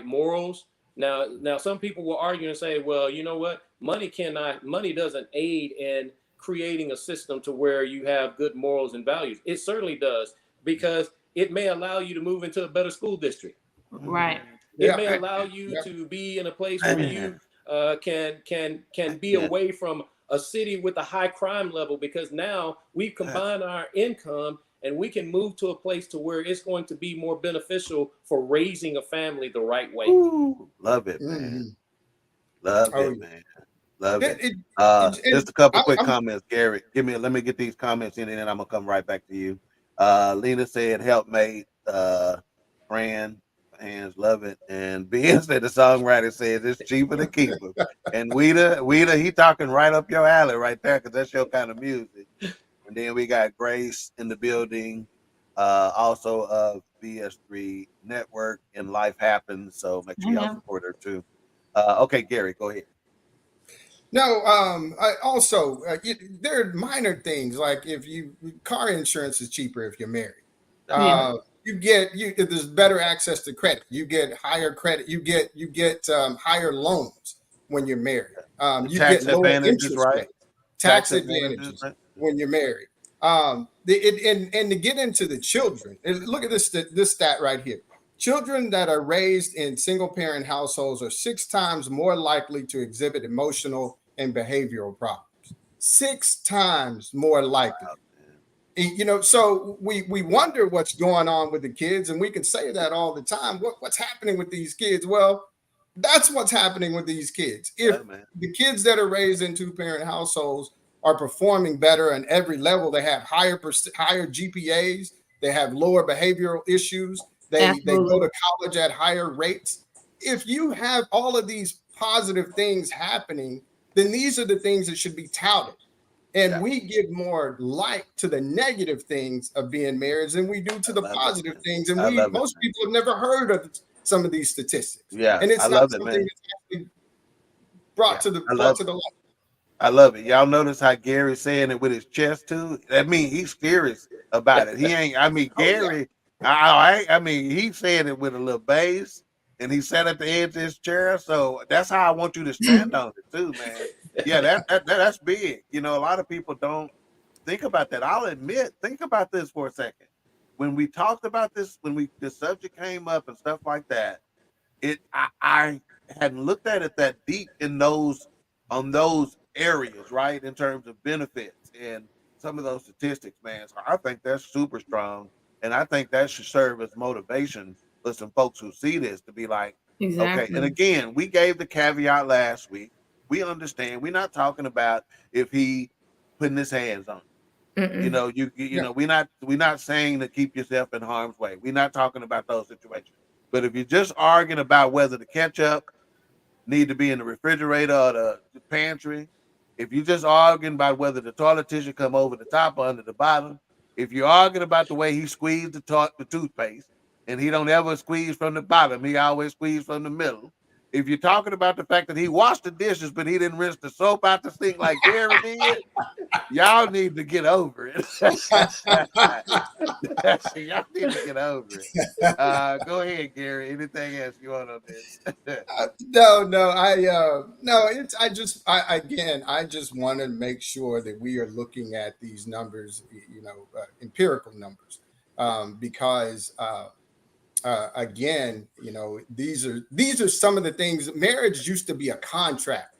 morals. Now, some people will argue and say, well, you know what? Money doesn't aid in creating a system to where you have good morals and values. It certainly does, because it may allow you to move into a better school district. Right. It may allow you to be in a place where you can be away from a city with a high crime level, because now we've combined our income and we can move to a place to where it's going to be more beneficial for raising a family the right way. Ooh, love it, man. Love it, man. Love it. Just a couple quick comments, Gary. Let me get these comments in, and then I'm gonna come right back to you. Lena said, "Helpmate." Fran, hands, love it. And Ben said, the songwriter says it's cheaper to keep them. And Weeda, he talking right up your alley right there, because that's your kind of music. And then we got Grace in the building, also of BS3 Network, and Life Happens. So make sure y'all support her too. Okay, Gary, go ahead. No, I also there are minor things like car insurance is cheaper if you're married. There's better access to credit. You get higher credit. You get higher loans when you're married. You get lower interest rates. Tax advantages when you're married. And to get into the children, look at this stat right here. Children that are raised in single-parent households are 6 times more likely to exhibit emotional and behavioral problems. 6 times more likely. So we wonder what's going on with the kids, and we can say that all the time. What's happening with these kids? Well, that's what's happening with these kids. If the kids that are raised in 2-parent households are performing better on every level, they have higher GPAs, they have lower behavioral issues. They go to college at higher rates. If you have all of these positive things happening, then these are the things that should be touted. And we give more light to the negative things of being married than we do to the positive things. And most people have never heard of some of these statistics. Yeah, and it's not something that's actually brought to the light. I love it. Y'all notice how Gary's saying it with his chest too? That means he's serious about it. He ain't. I mean, Gary. I mean, he's saying it with a little bass, and he sat at the edge of his chair. So that's how I want you to stand on it too, man. Yeah, that's big. A lot of people don't think about that. I'll admit, think about this for a second. When we talked about this, the subject came up and stuff like that, I hadn't looked at it that deep on those areas, right? In terms of benefits and some of those statistics, man. So I think that's super strong. And I think that should serve as motivation for some folks who see this to be like, okay. And again, we gave the caveat last week. We understand. We're not talking about if he putting his hands on you. We're not saying to keep yourself in harm's way. We're not talking about those situations. But if you're just arguing about whether the ketchup need to be in the refrigerator or the pantry, if you're just arguing about whether the toilet tissue come over the top or under the bottom, if you're arguing about the way he squeezed the toothpaste and he don't ever squeeze from the bottom, he always squeeze from the middle. If you're talking about the fact that he washed the dishes, but he didn't rinse the soap out the sink like Gary did, y'all need to get over it. Y'all need to get over it. Go ahead, Gary. Anything else you want on this? I just want to make sure that we are looking at these numbers, empirical numbers, because again, these are some of the things. Marriage used to be a contract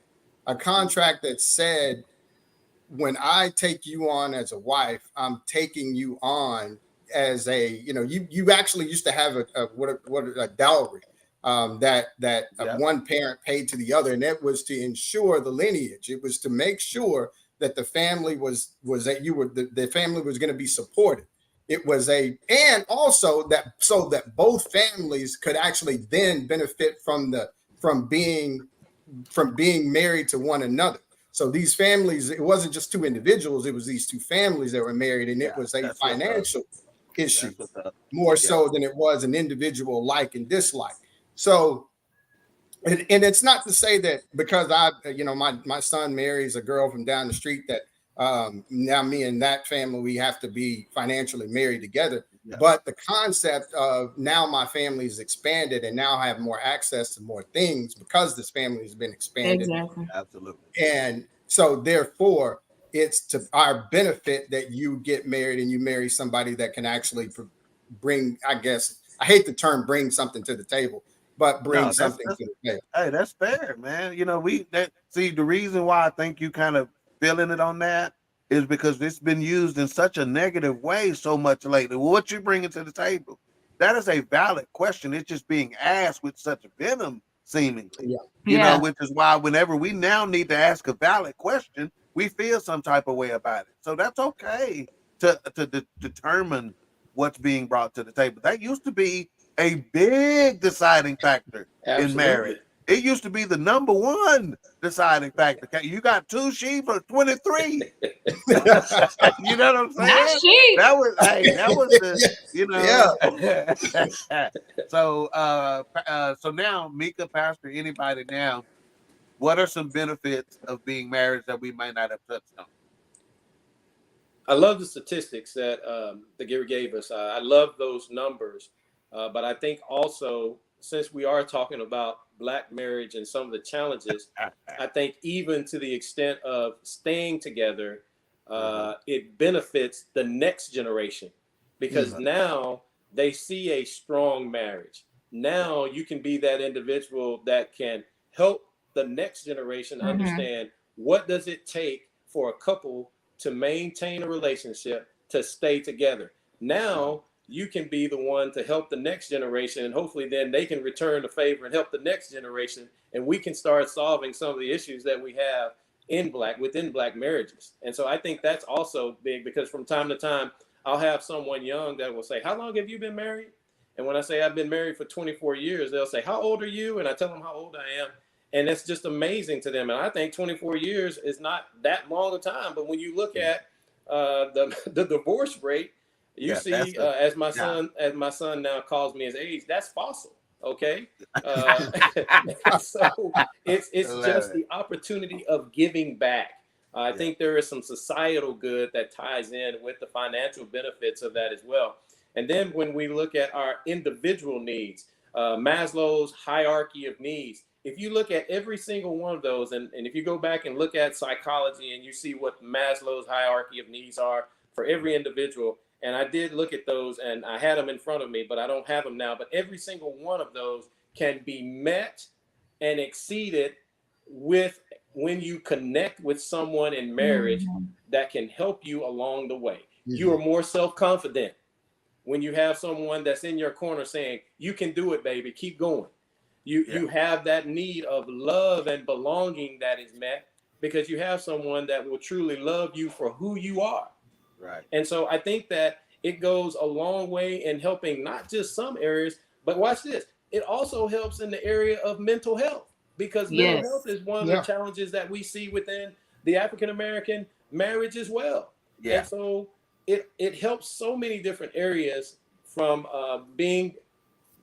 that said, when I take you on as a wife, I'm taking you on as a, you actually used to have a dowry that one parent paid to the other, and that was to ensure the lineage. It was to make sure that the family was that the family was going to be supported. It was and also that so that both families could actually then benefit from being married to one another. So these families, it wasn't just two individuals, it was these two families that were married, and it was a financial issue more so than it was an individual like and dislike. So, and it's not to say that because my son marries a girl from down the street that now me and that family, we have to be financially married together. Yeah. But the concept of now my family is expanded and now I have more access to more things because this family has been expanded. Exactly. Absolutely. And so therefore it's to our benefit that you get married and you marry somebody that can actually bring, I guess, I hate the term bring something to the table, but bring something to the table. Hey, that's fair, man. See, the reason why I think you kind of feeling it on that is because it's been used in such a negative way so much lately. What you bringing to the table? That is a valid question. It's just being asked with such venom, seemingly. Yeah. Which is why whenever we now need to ask a valid question, we feel some type of way about it. So that's okay to determine what's being brought to the table. That used to be a big deciding factor in marriage. It used to be the number one deciding factor. You got 2 sheep or 23. You know what I'm saying? Not sheep. That was the, So now, Mika, Pastor, anybody now, what are some benefits of being married that we might not have touched on? I love the statistics that Gary gave us. I love those numbers. But I think also, since we are talking about Black marriage and some of the challenges, I think even to the extent of staying together, it benefits the next generation because now they see a strong marriage. Now you can be that individual that can help the next generation understand what does it take for a couple to maintain a relationship, to stay together. Now you can be the one to help the next generation, and hopefully then they can return the favor and help the next generation, and we can start solving some of the issues that we have within Black marriages. And so I think that's also big because from time to time, I'll have someone young that will say, how long have you been married? And when I say I've been married for 24 years, they'll say, how old are you? And I tell them how old I am. And it's just amazing to them. And I think 24 years is not that long a time. But when you look at the divorce rate, you see, as my son now calls me his age, that's fossil. Okay. So it's just the opportunity of giving back. I think there is some societal good that ties in with the financial benefits of that as well. And then when we look at our individual needs, Maslow's hierarchy of needs, if you look at every single one of those, and if you go back and look at psychology and you see what Maslow's hierarchy of needs are for every individual, and I did look at those and I had them in front of me, but I don't have them now. But every single one of those can be met and exceeded with when you connect with someone in marriage that can help you along the way. You are more self-confident when you have someone that's in your corner saying, you can do it, baby, keep going. You have that need of love and belonging that is met because you have someone that will truly love you for who you are. Right. And so I think that it goes a long way in helping not just some areas, but watch this. It also helps in the area of mental health because mental health is one of the challenges that we see within the African-American marriage as well. Yeah. And so it helps so many different areas from being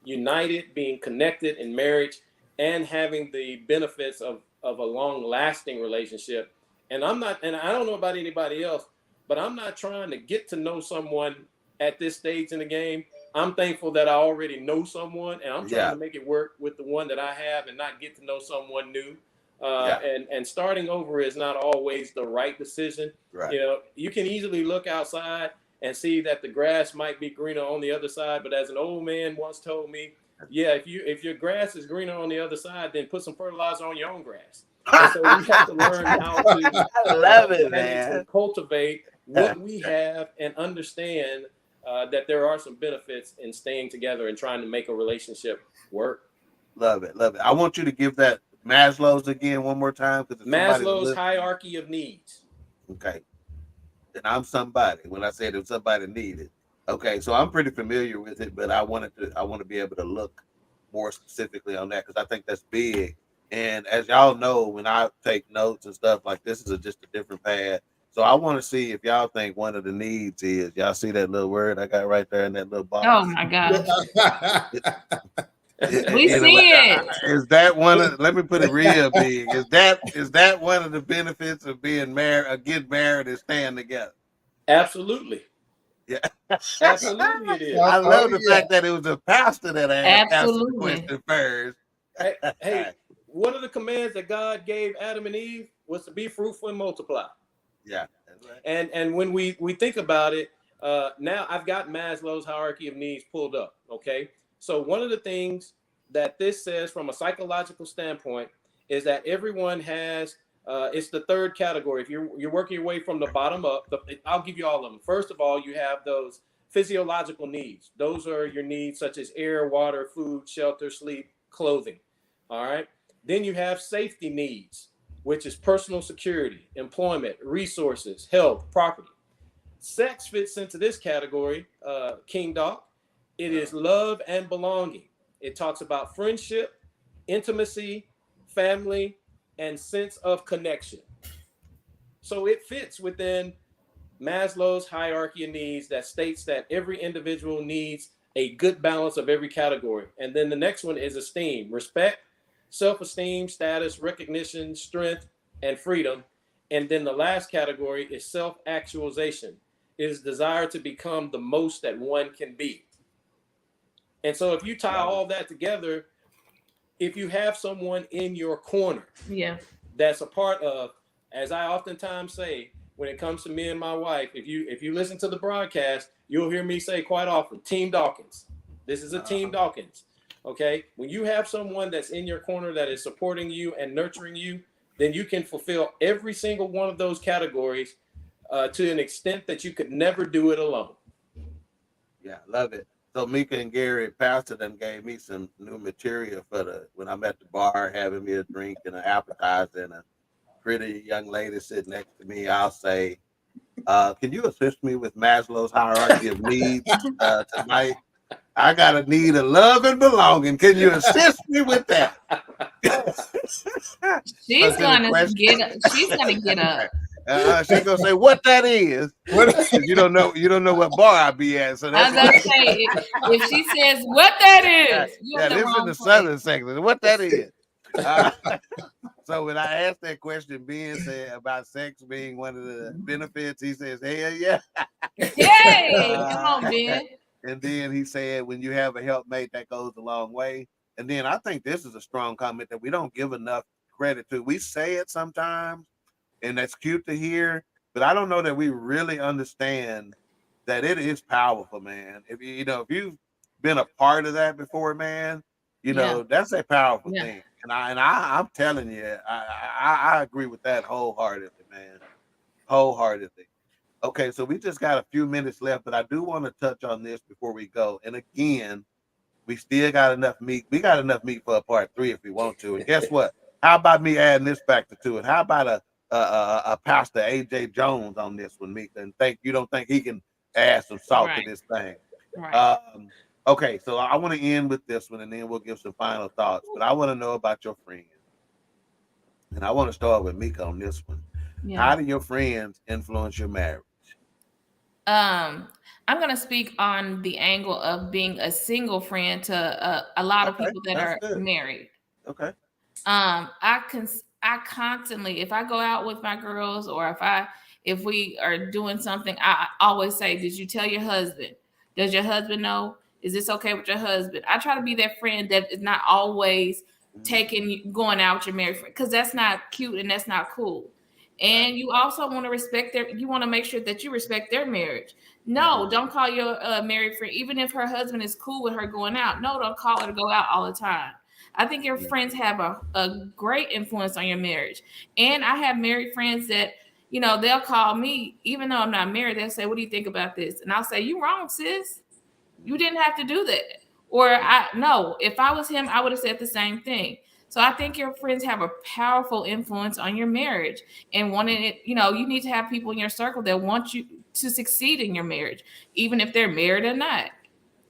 united, being connected in marriage, and having the benefits of a long-lasting relationship. And I don't know about anybody else, but I'm not trying to get to know someone at this stage in the game. I'm thankful that I already know someone, and I'm trying to make it work with the one that I have and not get to know someone new. And starting over is not always the right decision. Right. You know, you can easily look outside and see that the grass might be greener on the other side. But as an old man once told me, if your grass is greener on the other side, then put some fertilizer on your own grass. And so we have to learn how to I love it, man. Cultivate what we have and understand that there are some benefits in staying together and trying to make a relationship work. Love it, love it. I want you to give that Maslow's again one more time because somebody Maslow's hierarchy of needs. Okay. And I'm somebody when I said if somebody needed. Okay, so I'm pretty familiar with it, but I want to be able to look more specifically on that because I think that's big. And as y'all know, when I take notes and stuff like this is just a different path. So I want to see if y'all think one of the needs is y'all see that little word I got right there in that little box. Oh my gosh. We You know, see it. is that one of? Let me put it real big. Is that one of the benefits of being married, getting married, and staying together? Absolutely. Yeah, Absolutely, it is. I love the fact that it was a pastor that asked the Absolutely. question first. Hey, one of the commands that God gave Adam and Eve was to be fruitful and multiply. Yeah, that's right. And when we think about it, now I've got Maslow's hierarchy of needs pulled up. Okay, so one of the things that this says from a psychological standpoint is that everyone has. It's the third category. If you're working your way from the bottom up, I'll give you all of them. First of all, you have those physiological needs. Those are your needs such as air, water, food, shelter, sleep, clothing. All right. Then you have safety needs, which is personal security, employment, resources, health, property. Sex fits into this category, King Doc. It is love and belonging. It talks about friendship, intimacy, family, and sense of connection. So it fits within Maslow's hierarchy of needs that states that every individual needs a good balance of every category. And then the next one is esteem, respect, self-esteem, status, recognition, strength, and freedom. And then the last category is self-actualization. It is desire to become the most that one can be. And so if you tie all that together, if you have someone in your corner that's a part of, as I oftentimes say, when it comes to me and my wife, if you listen to the broadcast, you'll hear me say quite often, Team Dawkins. This is a Team Dawkins. Okay? When you have someone that's in your corner that is supporting you and nurturing you, then you can fulfill every single one of those categories to an extent that you could never do it alone. Yeah, love it. So Mika and Gary, Pastor done gave me some new material for when I'm at the bar having me a drink and an appetizer and a pretty young lady sitting next to me. I'll say, can you assist me with Maslow's hierarchy of needs tonight? I got a need of love and belonging. Can you assist me with that? She's gonna get up. She's gonna say what that is. You don't know what bar I be at. So that's I was gonna say if she says what that is, this is in the southern section. What that is. So when I asked that question, Ben said about sex being one of the benefits. He says, "Hell yeah!" Hey, come on, Ben. And then he said, "When you have a helpmate, that goes a long way." And then I think this is a strong comment that we don't give enough credit to. We say it sometimes, and that's cute to hear, but I don't know that we really understand that it is powerful, man. If you've been a part of that before, man, that's a powerful thing. And I'm telling you, I agree with that wholeheartedly, man. Wholeheartedly. Okay, so we just got a few minutes left, but I do want to touch on this before we go. And again, we still got enough meat. We got enough meat for a part 3 if we want to. And guess what? How about me adding this factor to it? How about a Pastor AJ Jones on this one, Mika? And you don't think he can add some salt to this thing? Right. Okay, so I want to end with this one, and then we'll give some final thoughts. But I want to know about your friends, and I want to start with Mika on this one. Yeah. How do your friends influence your marriage? I'm gonna speak on the angle of being a single friend to a lot of people that are married. Okay. I constantly, if I go out with my girls or if we are doing something, I always say, "Did you tell your husband? Does your husband know? Is this okay with your husband?" I try to be that friend that is not always going out with your married friend, because that's not cute and that's not cool. And you also want to you want to make sure that you respect their marriage. No, don't call your married friend, even if her husband is cool with her going out. No, don't call her to go out all the time. I think your friends have a great influence on your marriage. And I have married friends that, you know, they'll call me, even though I'm not married, they'll say, what do you think about this? And I'll say, you wrong, sis. You didn't have to do that. Or if I was him, I would have said the same thing. So I think your friends have a powerful influence on your marriage, and wanting it, you know, you need to have people in your circle that want you to succeed in your marriage, even if they're married or not.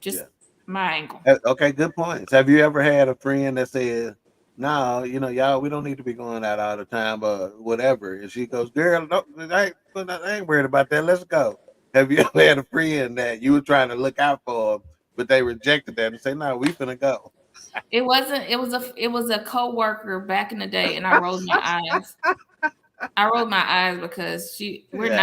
Just my angle. Okay, good points. Have you ever had a friend that said, no, you know, y'all, we don't need to be going out all the time or whatever? And she goes, girl, I ain't worried about that. Let's go. Have you ever had a friend that you were trying to look out for, but they rejected that and say, no, we finna go? It was a co-worker back in the day, and I rolled my eyes. I rolled my eyes because we're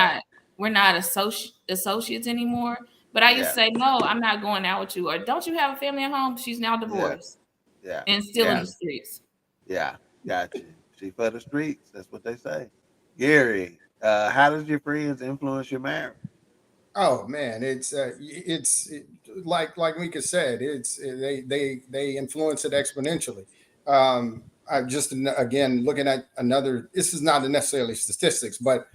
not associates anymore. But I used to say, no, I'm not going out with you. Or don't you have a family at home? She's now divorced. Yeah. And still in the streets. Yeah, got you. She for the streets. That's what they say. Gary, how does your friends influence your marriage? Oh man, it's like Mika said, they influence it exponentially. I'm just again looking at another. This is not necessarily statistics, but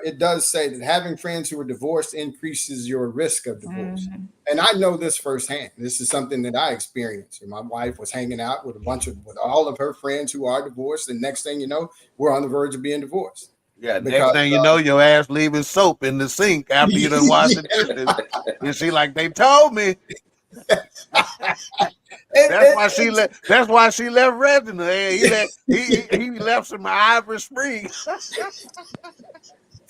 it does say that having friends who are divorced increases your risk of divorce. Mhm. And I know this firsthand. This is something that I experienced. My wife was hanging out with with all of her friends who are divorced, and next thing you know, we're on the verge of being divorced. Yeah, next thing you know, your ass leaving soap in the sink after you done washed the dishes. And she like, they told me. That's why she left Reginald. He left some Ivory Spring.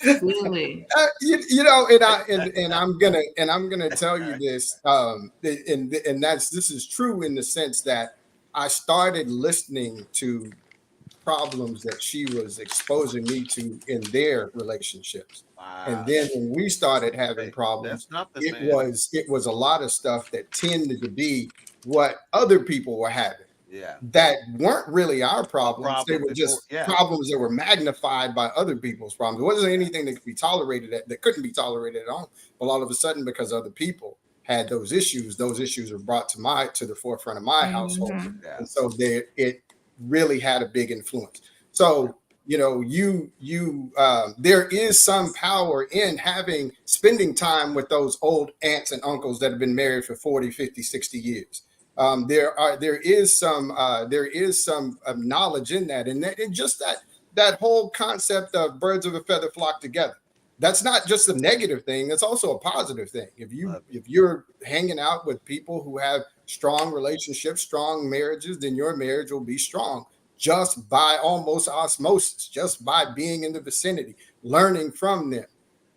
Really? You know, and I'm gonna tell you this, and this is true in the sense that I started listening to problems that she was exposing me to in their relationships. Wow. And then when we started having problems, it was a lot of stuff that tended to be what other people were having. Yeah. That weren't really our problems. They were just problems that were magnified by other people's problems. It wasn't anything that could be tolerated that couldn't be tolerated at all. But all of a sudden, because other people had those issues were brought to the forefront of my household. Yeah. And so it really had a big influence. So, you know, there is some power in spending time with those old aunts and uncles that have been married for 40, 50, 60 years. There is some knowledge in that, and just that whole concept of birds of a feather flock together. That's not just a negative thing. That's also a positive thing. If you're hanging out with people who have strong relationships, strong marriages, then your marriage will be strong just by almost osmosis, just by being in the vicinity, learning from them.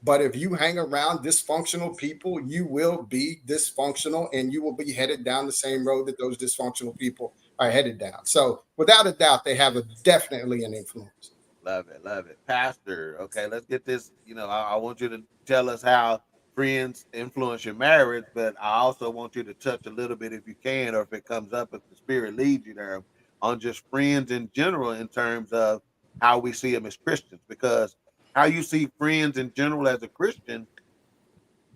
But if you hang around dysfunctional people, you will be dysfunctional, and you will be headed down the same road that those dysfunctional people are headed down. So without a doubt, they have definitely an influence. Love it. Pastor, okay, let's get this. You know, I want you to tell us how friends influence your marriage, but I also want you to touch a little bit, if you can, or if it comes up, if the Spirit leads you there, on just friends in general in terms of how we see them as Christians, because how you see friends in general as a Christian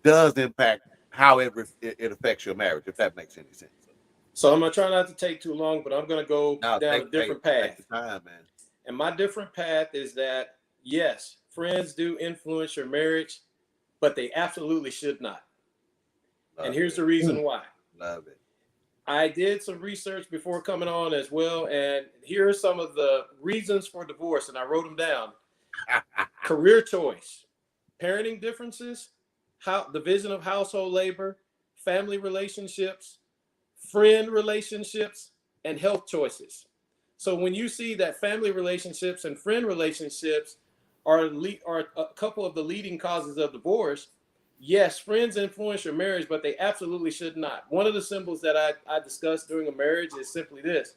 does impact how it affects your marriage, if that makes any sense. So I'm going to try not to take too long, but I'm going to go down a different path. Take the time, man. And my different path is that, yes, friends do influence your marriage, but they absolutely should not. And here's the reason why. Love it. I did some research before coming on as well, and here are some of the reasons for divorce, and I wrote them down. Career choice, parenting differences, division of household labor, family relationships, friend relationships, and health choices. So when you see that family relationships and friend relationships are a couple of the leading causes of divorce, yes, friends influence your marriage, but they absolutely should not. One of the symbols that I discussed during a marriage is simply this.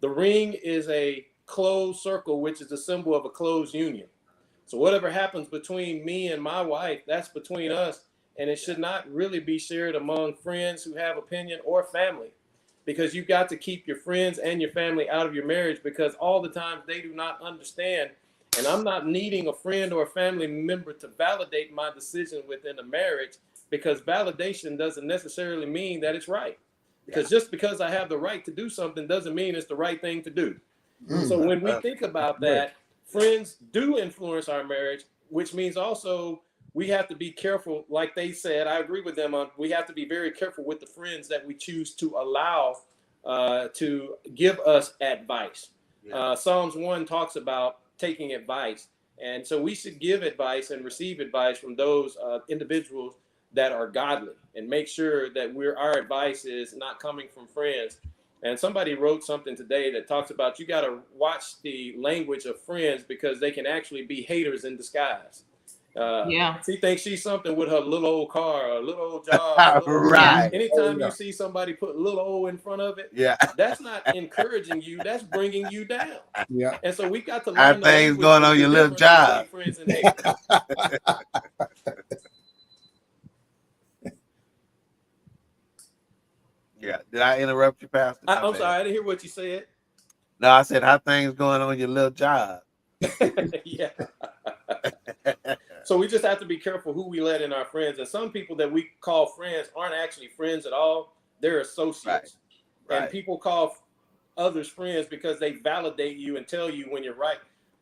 The ring is a closed circle, which is a symbol of a closed union. So whatever happens between me and my wife, that's between us, and it should not really be shared among friends who have opinion or family, because you've got to keep your friends and your family out of your marriage, because all the times they do not understand. And I'm not needing a friend or a family member to validate my decision within a marriage, because validation doesn't necessarily mean that it's right. Because just because I have the right to do something doesn't mean it's the right thing to do. So when we think about that, friends do influence our marriage, which means also we have to be careful. Like they said, I agree with them on, we have to be very careful with the friends that we choose to allow to give us advice. Psalms 1 talks about taking advice. And so we should give advice and receive advice from those individuals that are godly, and make sure that our advice is not coming from friends. And somebody wrote something today that talks about you got to watch the language of friends, because they can actually be haters in disguise. She thinks she's something with her little old car, or a little old job. Right. Anytime you see somebody put little old in front of it, that's not encouraging you. That's bringing you down. Yeah. And so we got to How learn the things language going of on the your little difference job? between friends and haters. Yeah. Did I interrupt you, Pastor? I'm sorry, I didn't hear what you said. No, I said, how things going on your little job? Yeah. So we just have to be careful who we let in our friends. And some people that we call friends aren't actually friends at all. They're associates. Right. And people call others friends because they validate you and tell you when you're right.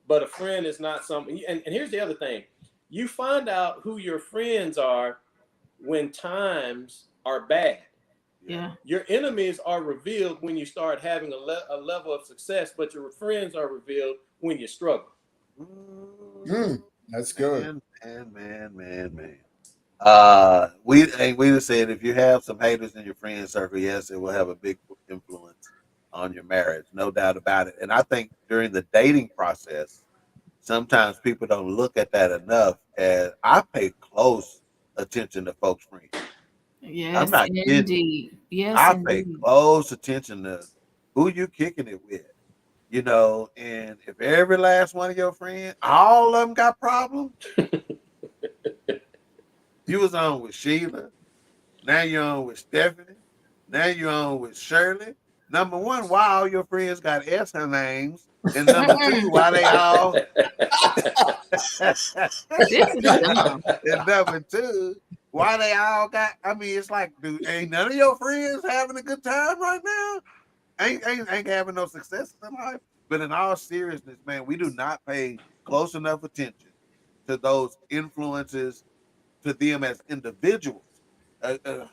But a friend is not something. And here's the other thing. You find out who your friends are when times are bad. Yeah. Your enemies are revealed when you start having a level of success, but your friends are revealed when you struggle. That's good. Man. We just said, if you have some haters in your friend circle, yes, it will have a big influence on your marriage, no doubt about it. And I think during the dating process, sometimes people don't look at that enough. As I pay close attention to folks' friends. Yes, I'm not kidding. indeed. Yes, I indeed. pay close attention to who you kicking it with, and if every last one of your friends, all of them got problems, you was on with Sheila, now you're on with Stephanie, now you're on with Shirley. Number one, why all your friends got S her names? And number two, why they all This is dumb. and number two, why they all got, I mean, it's like, dude, ain't none of your friends having a good time right now? Ain't having no success in life. But in all seriousness, man, we do not pay close enough attention to those influences, to them as individuals.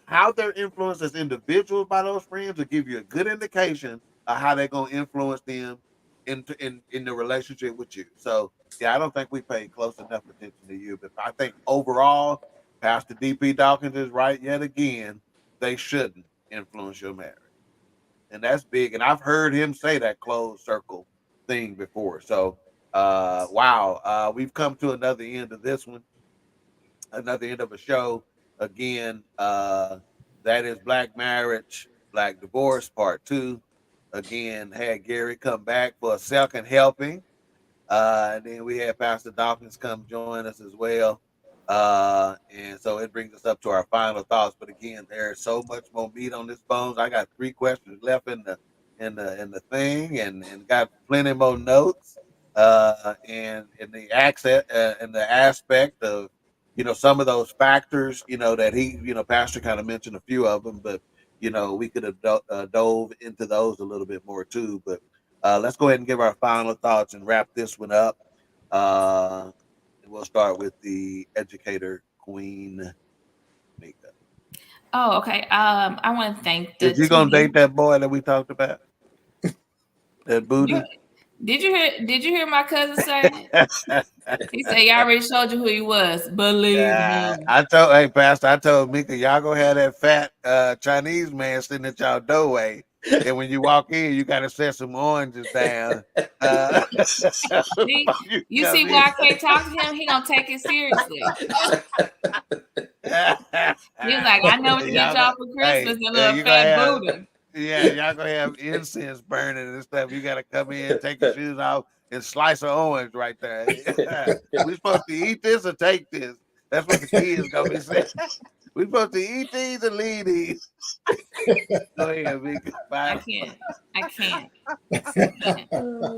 How they're influenced as individuals by those friends will give you a good indication of how they're going to influence them in the relationship with you. So, yeah, I don't think we pay close enough attention to you. But I think overall, Pastor D.P. Dawkins is right yet again. They shouldn't influence your marriage. And that's big. And I've heard him say that closed circle thing before. So, wow. We've come to another end of this one, another end of a show. Again, that is Black Marriage, Black Divorce, Part 2. Again, had Gary come back for a second helping. And then we had Pastor Dawkins come join us as well. And so it brings us up to our final thoughts. But again, there's so much more meat on this bones. I got 3 questions left in the thing, and got plenty more notes. And in the accent and the aspect of some of those factors that he Pastor kind of mentioned a few of them, but we could have dove into those a little bit more too. But let's go ahead and give our final thoughts and wrap this one up. We'll start with the educator, Queen Mika. Oh, okay. I want to thank the Is you gonna date that boy that we talked about? That booty? Did you hear my cousin say? He said, "Y'all already showed you who he was. Believe me." Hey, Pastor, I told Mika, y'all gonna have that fat Chinese man sitting at y'all doorway. And when you walk in, you gotta set some oranges down. You see why I can't talk to him? He don't take it seriously. He was like, "I know what to get y'all for Christmas, a little fat booty." Yeah, y'all gonna have incense burning and stuff. You gotta come in, take your shoes off, and slice an orange right there. We supposed to eat this or take this? That's what the kids gonna be saying. We supposed to eat these or leave these. Go ahead, Mika. I can't.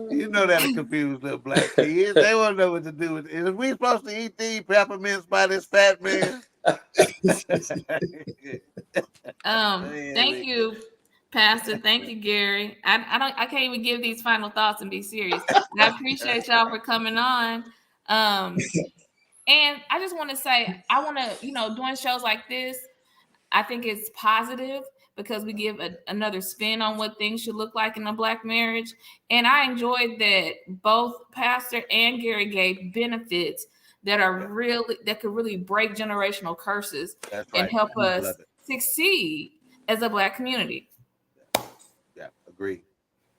You know that'll confuse little black kids. They won't know what to do with it. Is we supposed to eat these peppermints by this fat man? Thank you, Pastor, thank you, Gary. I can't even give these final thoughts and be serious. And I appreciate y'all for coming on. And I just want to say, I want to, doing shows like this, I think it's positive because we give another spin on what things should look like in a Black marriage. And I enjoyed that both Pastor and Gary gave benefits that could really break generational curses and help us succeed as a Black community. Yeah, agree.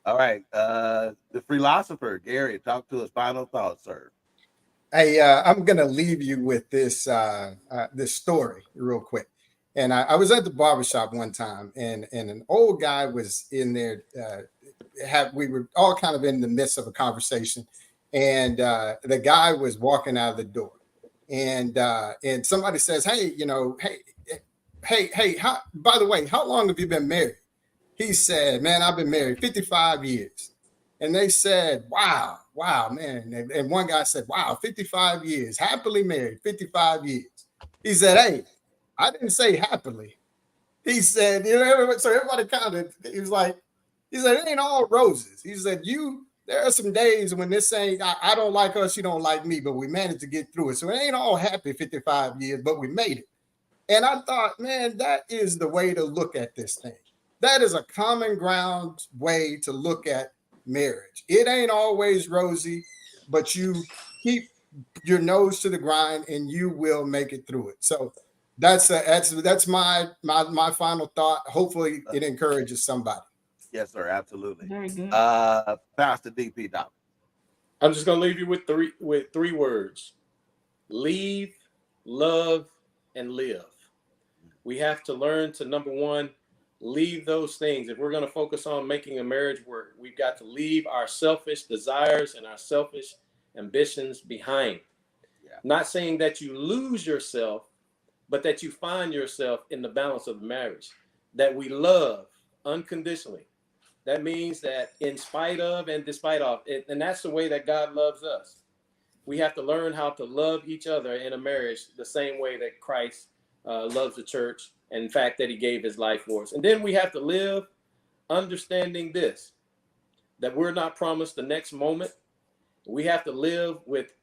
All right. The philosopher, Gary, talk to us. Final thoughts, sir. Hey, I'm gonna leave you with this this story real quick. And I was at the barbershop one time, and an old guy was in there. We were all kind of in the midst of a conversation, and the guy was walking out of the door, and somebody says, "Hey, hey, by the way, how long have you been married?" He said, "Man, I've been married 55 years." And they said, wow, man. And one guy said, wow, 55 years, happily married, 55 years. He said, hey, I didn't say happily. He said, so everybody he said, it ain't all roses. He said, there are some days when this ain't, I don't like us, you don't like me, but we managed to get through it. So it ain't all happy 55 years, but we made it. And I thought, man, that is the way to look at this thing. That is a common ground way to look at marriage. It ain't always rosy, but you keep your nose to the grind and you will make it through it. So that's my final thought. Hopefully it encourages somebody. Yes, sir. Absolutely. Very good. Pastor DP Doc. I'm just gonna leave you with three words: leave, love, and live. We have to learn to, number one, leave those things. If we're going to focus on making a marriage work, we've got to leave our selfish desires and our selfish ambitions behind. Yeah. Not saying that you lose yourself, but that you find yourself in the balance of the marriage, that we love unconditionally. That means that in spite of and despite of, and that's the way that God loves us. We have to learn how to love each other in a marriage the same way that Christ loves the church, and in fact that he gave his life for us. And then we have to live understanding this, that we're not promised the next moment. We have to live with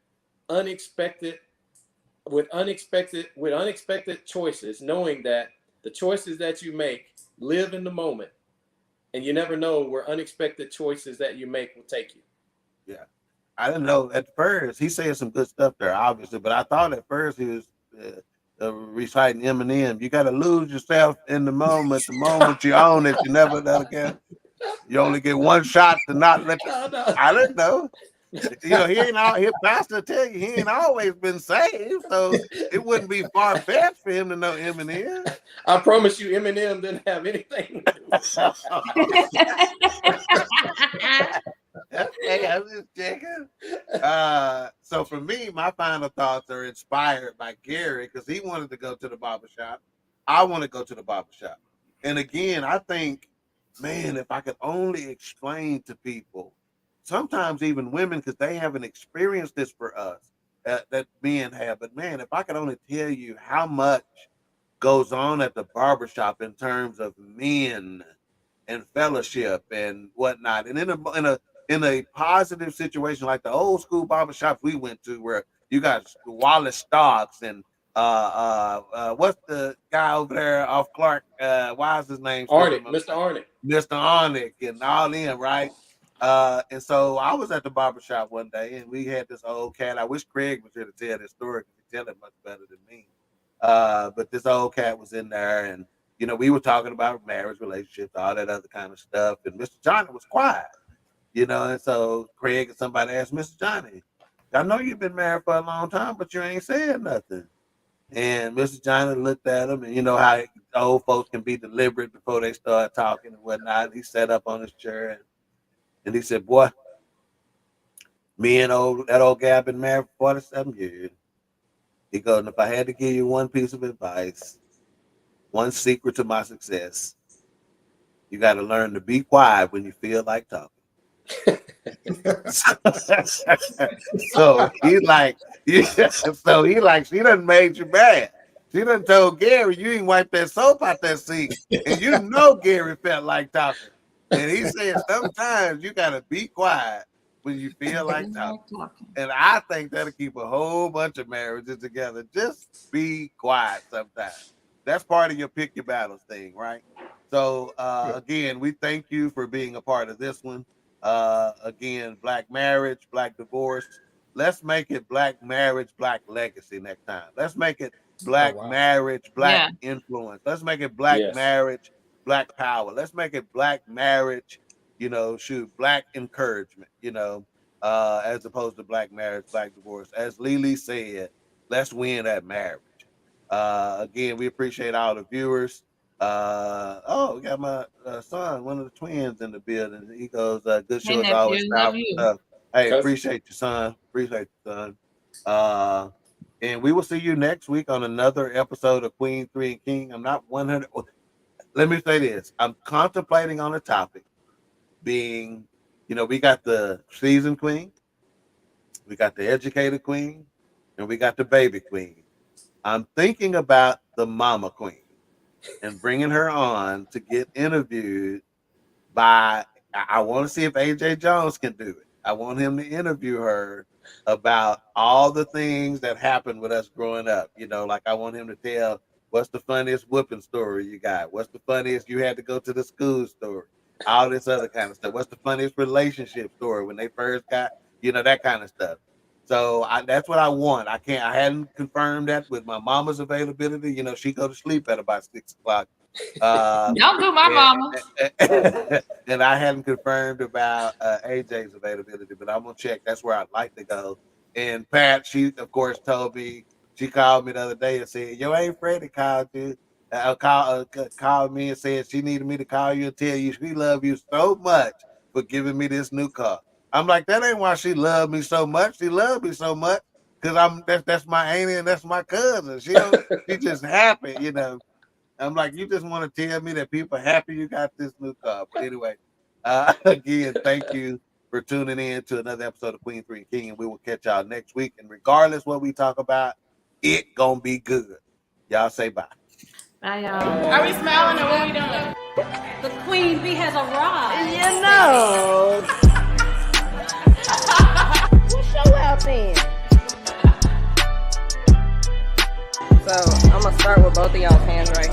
unexpected choices, knowing that the choices that you make, live in the moment, and you never know where unexpected choices that you make will take you. Yeah, I didn't know at first. He said some good stuff there, obviously, but I thought at first he was reciting Eminem. You got to lose yourself in the moment. The moment you own it, you never let again. You only get one shot to not let. I didn't know. He ain't all. His pastor tell you he ain't always been saved, so it wouldn't be far fetched for him to know Eminem. I promise you, Eminem didn't have anything to do with Okay, I'm just checking. So for me, my final thoughts are inspired by Gary because he wanted to go to the barbershop. I want to go to the barbershop. And again, I think, man, if I could only explain to people, sometimes even women, because they haven't experienced this for us, that men have. But man, if I could only tell you how much goes on at the barbershop in terms of men and fellowship and whatnot, and in a positive situation like the old school barbershops we went to, where you got Wallace Starks and what's the guy over there off Clark? Why is his name? Arnick, Mr. Arnick, and all them, right? And so I was at the barbershop one day, and we had this old cat. I wish Craig was here to tell this story because he tell it much better than me. But this old cat was in there, and we were talking about marriage, relationships, all that other kind of stuff. And Mr. Johnny was quiet, and so Craig and somebody asked Mr. Johnny, I know you've been married for a long time, but you ain't saying nothing. And Mr. Johnny looked at him, and you know how old folks can be deliberate before they start talking and whatnot. He sat up on his chair and he said, boy, me and that old guy been married for 47 years. He goes, and if I had to give you one piece of advice, one secret to my success, you got to learn to be quiet when you feel like talking. So he like, she done made you mad. She done told Gary, you ain't wiped that soap out that sink. And you know Gary felt like talking. And he said, sometimes you got to be quiet when you feel like talking. And I think that'll keep a whole bunch of marriages together. Just be quiet sometimes. That's part of your pick your battles thing, right? So, again, we thank you for being a part of this one. Again, Black marriage, Black divorce. Let's make it Black marriage, Black legacy next time. Let's make it Black marriage, Black influence. Let's make it Black marriage, Black power. Let's make it Black marriage, Black encouragement, as opposed to Black marriage, Black divorce. As Lily said, let's win that marriage. Again, we appreciate all the viewers. We got my son, one of the twins in the building. He goes, good show as always. Hey, appreciate you, son. Appreciate you, son. And we will see you next week on another episode of Queen 3 and King. I'm not 100. Let me say this. I'm contemplating on a topic being, we got the seasoned queen, we got the educated queen, and we got the baby queen. I'm thinking about the mama queen and bringing her on to get interviewed by, I want to see if AJ Jones can do it. I want him to interview her about all the things that happened with us growing up. Like I want him to tell what's the funniest whooping story you got? What's the funniest you had to go to the school story? All this other kind of stuff. What's the funniest relationship story when they first got, that kind of stuff. So that's what I want. I hadn't confirmed that with my mama's availability. She go to sleep at about 6 o'clock. Don't do my mama. And I hadn't confirmed about AJ's availability, but I'm gonna check. That's where I'd like to go. And Pat, she of course told me, she called me the other day and said, "Yo, Aunt Freddie called you. Called me and said she needed me to call you and tell you she love you so much for giving me this new car." I'm like, that ain't why she loved me so much. She loved me so much because that's my auntie and that's my cousin. She just happy, I'm like, you just want to tell me that people happy you got this new car. But anyway, again, thank you for tuning in to another episode of Queen 3 and King, and we will catch y'all next week. And regardless what we talk about, it gonna be good. Y'all say bye. Bye, y'all. Are we smiling or what we doing? The Queen Bee has arrived. We'll show out then. So I'm gonna start with both of y'all's hands right here.